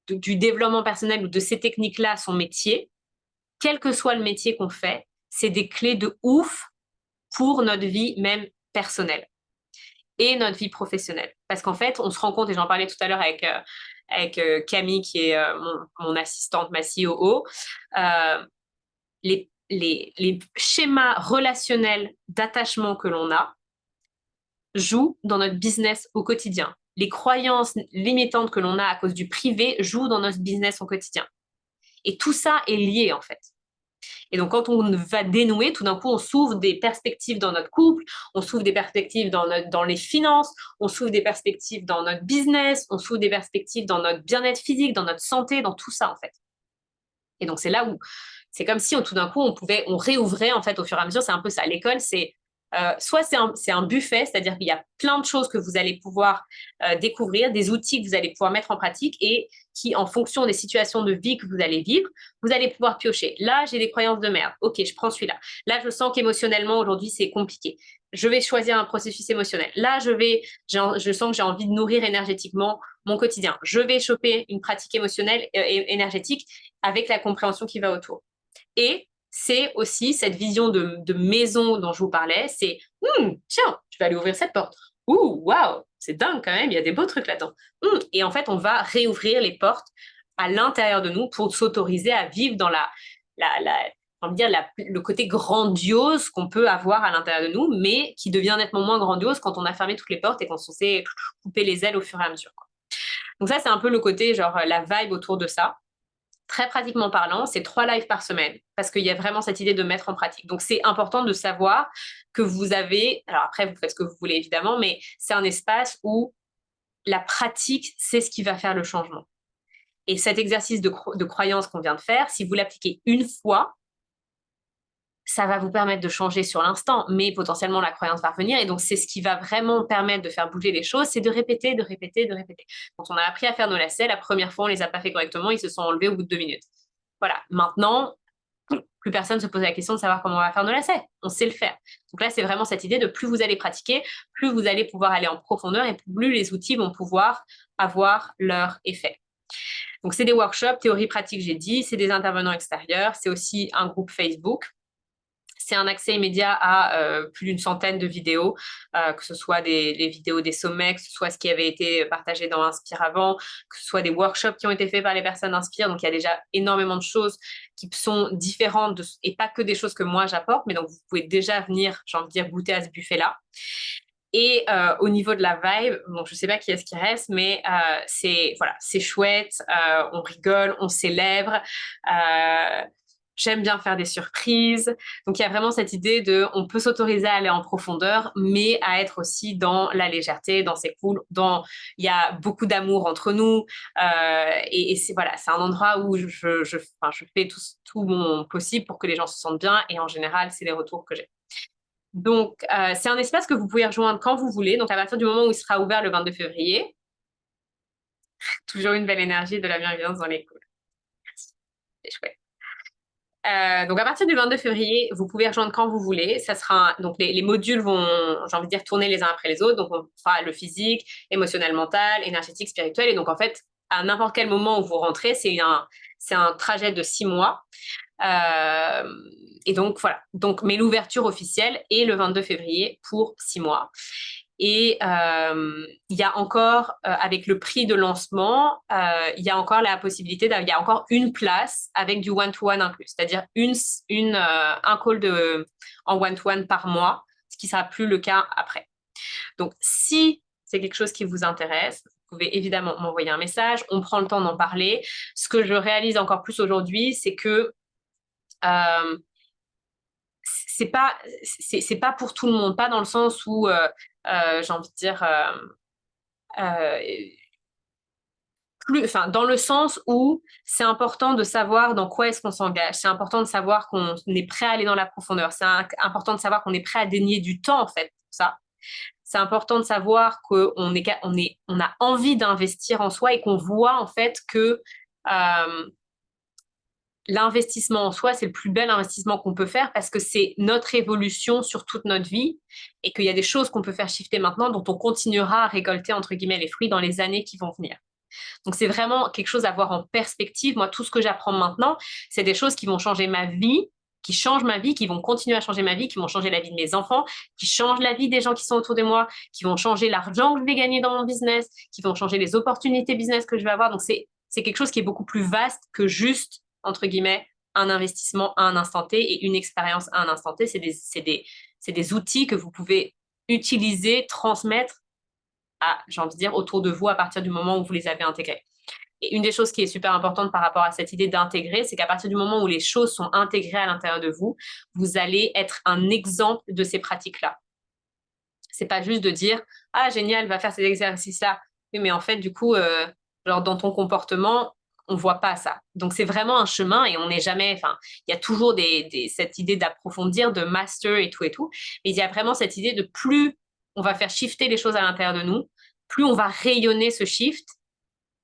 du développement personnel ou de ces techniques-là son métier, quel que soit le métier qu'on fait, c'est des clés de ouf pour notre vie même personnelle et notre vie professionnelle. Parce qu'en fait, on se rend compte, et j'en parlais tout à l'heure avec Camille, qui est mon assistante, ma COO, les schémas relationnels d'attachement que l'on a jouent dans notre business au quotidien. Les croyances limitantes que l'on a à cause du privé jouent dans notre business au quotidien. Et tout ça est lié, en fait. Et donc, quand on va dénouer, tout d'un coup, on s'ouvre des perspectives dans notre couple, on s'ouvre des perspectives dans les finances, on s'ouvre des perspectives dans notre business, on s'ouvre des perspectives dans notre bien-être physique, dans notre santé, dans tout ça, en fait. Et donc, c'est là où c'est comme si tout d'un coup, on réouvrait, en fait, au fur et à mesure. C'est un peu ça. L'école, soit c'est un buffet, c'est-à-dire qu'il y a plein de choses que vous allez pouvoir découvrir, des outils que vous allez pouvoir mettre en pratique et qui, en fonction des situations de vie que vous allez vivre, vous allez pouvoir piocher. Là, j'ai des croyances de merde. Ok, je prends celui-là. Là, je sens qu'émotionnellement, aujourd'hui, c'est compliqué. Je vais choisir un processus émotionnel. Là, je sens que j'ai envie de nourrir énergétiquement mon quotidien. Je vais choper une pratique émotionnelle et énergétique avec la compréhension qui va autour. Et c'est aussi cette vision de maison dont je vous parlais, c'est tiens, je vais aller ouvrir cette porte. Ouh, waouh, c'est dingue quand même, il y a des beaux trucs là-dedans. Et en fait, on va réouvrir les portes à l'intérieur de nous pour s'autoriser à vivre dans le côté grandiose qu'on peut avoir à l'intérieur de nous, mais qui devient nettement moins grandiose quand on a fermé toutes les portes et qu'on s'est coupé les ailes au fur et à mesure. Donc ça, c'est un peu le côté, genre la vibe autour de ça. Très pratiquement parlant, c'est 3 lives par semaine parce qu'il y a vraiment cette idée de mettre en pratique. Donc, c'est important de savoir que vous avez, alors après, vous faites ce que vous voulez évidemment, mais c'est un espace où la pratique, c'est ce qui va faire le changement. Et cet exercice de croyance qu'on vient de faire, si vous l'appliquez une fois, ça va vous permettre de changer sur l'instant, mais potentiellement la croyance va revenir. Et donc, c'est ce qui va vraiment permettre de faire bouger les choses, c'est de répéter, de répéter, de répéter. Quand on a appris à faire nos lacets, la première fois, on les a pas fait correctement, ils se sont enlevés au bout de 2 minutes. Voilà. Maintenant, plus personne ne se pose la question de savoir comment on va faire nos lacets. On sait le faire. Donc là, c'est vraiment cette idée de plus vous allez pratiquer, plus vous allez pouvoir aller en profondeur et plus les outils vont pouvoir avoir leur effet. Donc, c'est des workshops, théorie pratique, j'ai dit, c'est des intervenants extérieurs, c'est aussi un groupe Facebook. C'est un accès immédiat à plus d'une centaine de vidéos, que ce soit les vidéos des sommets, que ce soit ce qui avait été partagé dans Inspire avant, que ce soit des workshops qui ont été faits par les personnes Inspire. Donc, il y a déjà énormément de choses qui sont différentes et pas que des choses que moi j'apporte, mais donc vous pouvez déjà venir, j'ai envie de dire, goûter à ce buffet-là. Et au niveau de la vibe, bon, je ne sais pas qui est-ce qui reste, mais c'est chouette, on rigole, on célèbre. J'aime bien faire des surprises. Donc, il y a vraiment cette idée on peut s'autoriser à aller en profondeur, mais à être aussi dans la légèreté, dans c'est cool, il y a beaucoup d'amour entre nous. Et c'est un endroit où je fais tout mon possible pour que les gens se sentent bien. Et en général, c'est les retours que j'ai. Donc, c'est un espace que vous pouvez rejoindre quand vous voulez. Donc, à partir du moment où il sera ouvert le 22 février, toujours une belle énergie, de la bienveillance dans les calls. Merci. C'est chouette. Donc, à partir du 22 février, vous pouvez rejoindre quand vous voulez. Ça sera, donc, les modules vont, j'ai envie de dire, tourner les uns après les autres. Donc, on fera le physique, émotionnel, mental, énergétique, spirituel. Et donc, en fait, à n'importe quel moment où vous rentrez, c'est un trajet de 6 mois. Et donc, voilà. Donc, mais l'ouverture officielle est le 22 février pour 6 mois. Et il y a encore, avec le prix de lancement, il y a encore la possibilité, il y a encore une place avec du one-to-one inclus, c'est-à-dire un call en one-to-one par mois, ce qui ne sera plus le cas après. Donc, si c'est quelque chose qui vous intéresse, vous pouvez évidemment m'envoyer un message, on prend le temps d'en parler. Ce que je réalise encore plus aujourd'hui, c'est que c'est pas pour tout le monde, pas dans le sens où j'ai envie de dire euh, enfin, dans le sens où c'est important de savoir dans quoi est-ce qu'on s'engage. C'est important de savoir qu'on est prêt à aller dans la profondeur. C'est important de savoir qu'on est prêt à dédier du temps, en fait, pour ça. C'est important de savoir on a envie d'investir en soi et qu'on voit, en fait, que l'investissement en soi, c'est le plus bel investissement qu'on peut faire parce que c'est notre évolution sur toute notre vie et qu'il y a des choses qu'on peut faire shifter maintenant dont on continuera à récolter, entre guillemets, les fruits dans les années qui vont venir. Donc, c'est vraiment quelque chose à voir en perspective. Moi, tout ce que j'apprends maintenant, c'est des choses qui vont changer ma vie, qui changent ma vie, qui vont continuer à changer ma vie, qui vont changer la vie de mes enfants, qui changent la vie des gens qui sont autour de moi, qui vont changer l'argent que je vais gagner dans mon business, qui vont changer les opportunités business que je vais avoir. Donc, c'est quelque chose qui est beaucoup plus vaste que juste, entre guillemets, un investissement à un instant T et une expérience à un instant T. C'est des outils que vous pouvez utiliser, transmettre j'ai envie de dire, autour de vous à partir du moment où vous les avez intégrés. Et une des choses qui est super importante par rapport à cette idée d'intégrer, c'est qu'à partir du moment où les choses sont intégrées à l'intérieur de vous, vous allez être un exemple de ces pratiques-là. C'est pas juste de dire « Ah, génial, va faire ces exercices-là. » Oui, mais en fait, du coup, genre dans ton comportement, on voit pas ça. Donc, c'est vraiment un chemin et on n'est jamais... Enfin, il y a toujours cette idée d'approfondir, de master et tout et tout. Mais il y a vraiment cette idée de plus on va faire shifter les choses à l'intérieur de nous, plus on va rayonner ce shift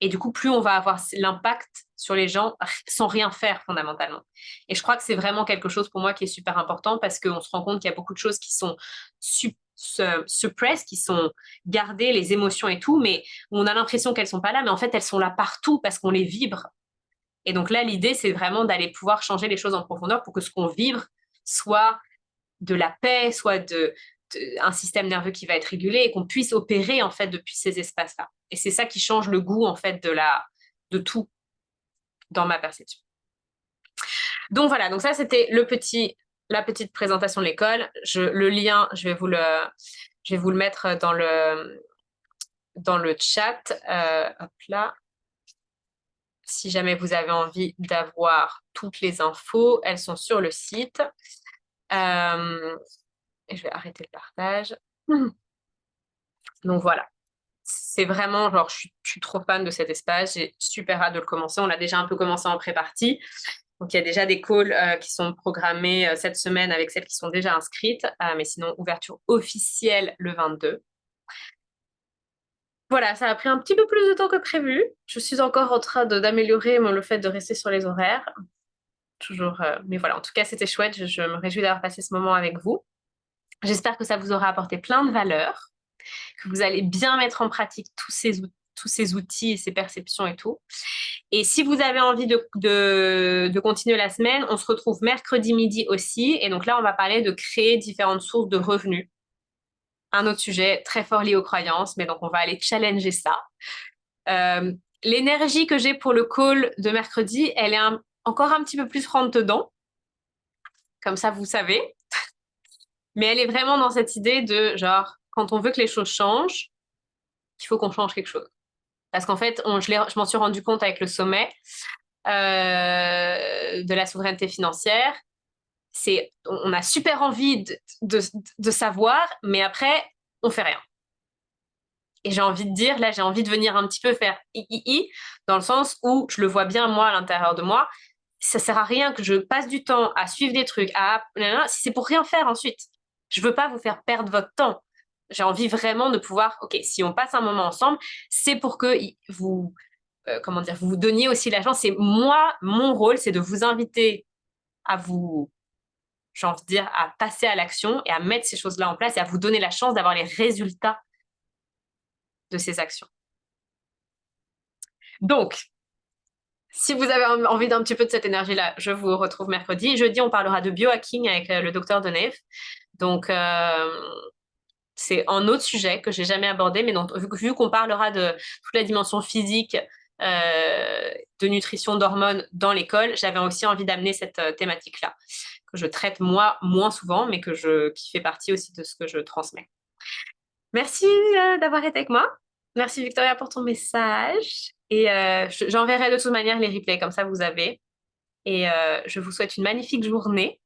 et du coup, plus on va avoir l'impact sur les gens sans rien faire fondamentalement. Et je crois que c'est vraiment quelque chose pour moi qui est super important parce qu'on se rend compte qu'il y a beaucoup de choses qui sont suppressed, qui sont gardées, les émotions et tout, mais on a l'impression qu'elles sont pas là, mais en fait, elles sont là partout parce qu'on les vibre. Et donc là, l'idée, c'est vraiment d'aller pouvoir changer les choses en profondeur pour que ce qu'on vibre soit de la paix, soit un système nerveux qui va être régulé et qu'on puisse opérer en fait depuis ces espaces-là. Et c'est ça qui change le goût en fait de tout dans ma perception. Donc voilà, donc ça c'était la petite présentation de l'école. Le lien, je vais vous le mettre dans le chat. Hop là. Si jamais vous avez envie d'avoir toutes les infos, elles sont sur le site. Et je vais arrêter le partage. Donc voilà. C'est vraiment, genre, je suis trop fan de cet espace. J'ai super hâte de le commencer. On l'a déjà un peu commencé en pré-partie. Donc, il y a déjà des calls qui sont programmés cette semaine avec celles qui sont déjà inscrites. Mais sinon, ouverture officielle le 22. Voilà, ça a pris un petit peu plus de temps que prévu. Je suis encore en train d'améliorer le fait de rester sur les horaires. Toujours, mais voilà, en tout cas, c'était chouette. Je me réjouis d'avoir passé ce moment avec vous. J'espère que ça vous aura apporté plein de valeur, que vous allez bien mettre en pratique tous ces outils et ces perceptions et tout. Et si vous avez envie de continuer la semaine, on se retrouve mercredi midi aussi. Et donc là, on va parler de créer différentes sources de revenus. Un autre sujet très fort lié aux croyances, mais donc on va aller challenger ça. L'énergie que j'ai pour le call de mercredi, elle est encore un petit peu plus rentre dedans. Comme ça, vous savez. Mais elle est vraiment dans cette idée de genre, quand on veut que les choses changent, il faut qu'on change quelque chose. Parce qu'en fait, je m'en suis rendu compte avec le sommet de la souveraineté financière. On a super envie de savoir, mais après, on fait rien. Et j'ai envie de dire, là, j'ai envie de venir un petit peu faire dans le sens où je le vois bien, moi, à l'intérieur de moi. Ça sert à rien que je passe du temps à suivre des trucs, si c'est pour rien faire ensuite. Je veux pas vous faire perdre votre temps. J'ai envie vraiment de pouvoir, ok, si on passe un moment ensemble, c'est pour que vous, vous vous donniez aussi la chance. Et moi, mon rôle, c'est de vous inviter à j'ai envie de dire, à passer à l'action et à mettre ces choses-là en place et à vous donner la chance d'avoir les résultats de ces actions. Donc, si vous avez envie d'un petit peu de cette énergie-là, je vous retrouve mercredi. Jeudi, on parlera de biohacking avec le docteur Deneuve. Donc, c'est un autre sujet que j'ai jamais abordé, mais donc, vu qu'on parlera de toute la dimension physique, de nutrition, d'hormones dans l'école, j'avais aussi envie d'amener cette thématique-là, que je traite moi moins souvent, mais qui fait partie aussi de ce que je transmets. Merci d'avoir été avec moi. Merci Victoria pour ton message. Et j'enverrai de toute manière les replays, comme ça vous avez. Et je vous souhaite une magnifique journée.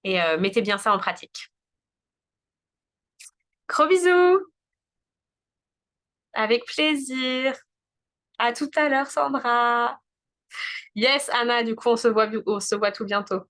Et mettez bien ça en pratique. Gros bisous! Avec plaisir! À tout à l'heure, Sandra! Yes, Anna, du coup, on se voit tout bientôt.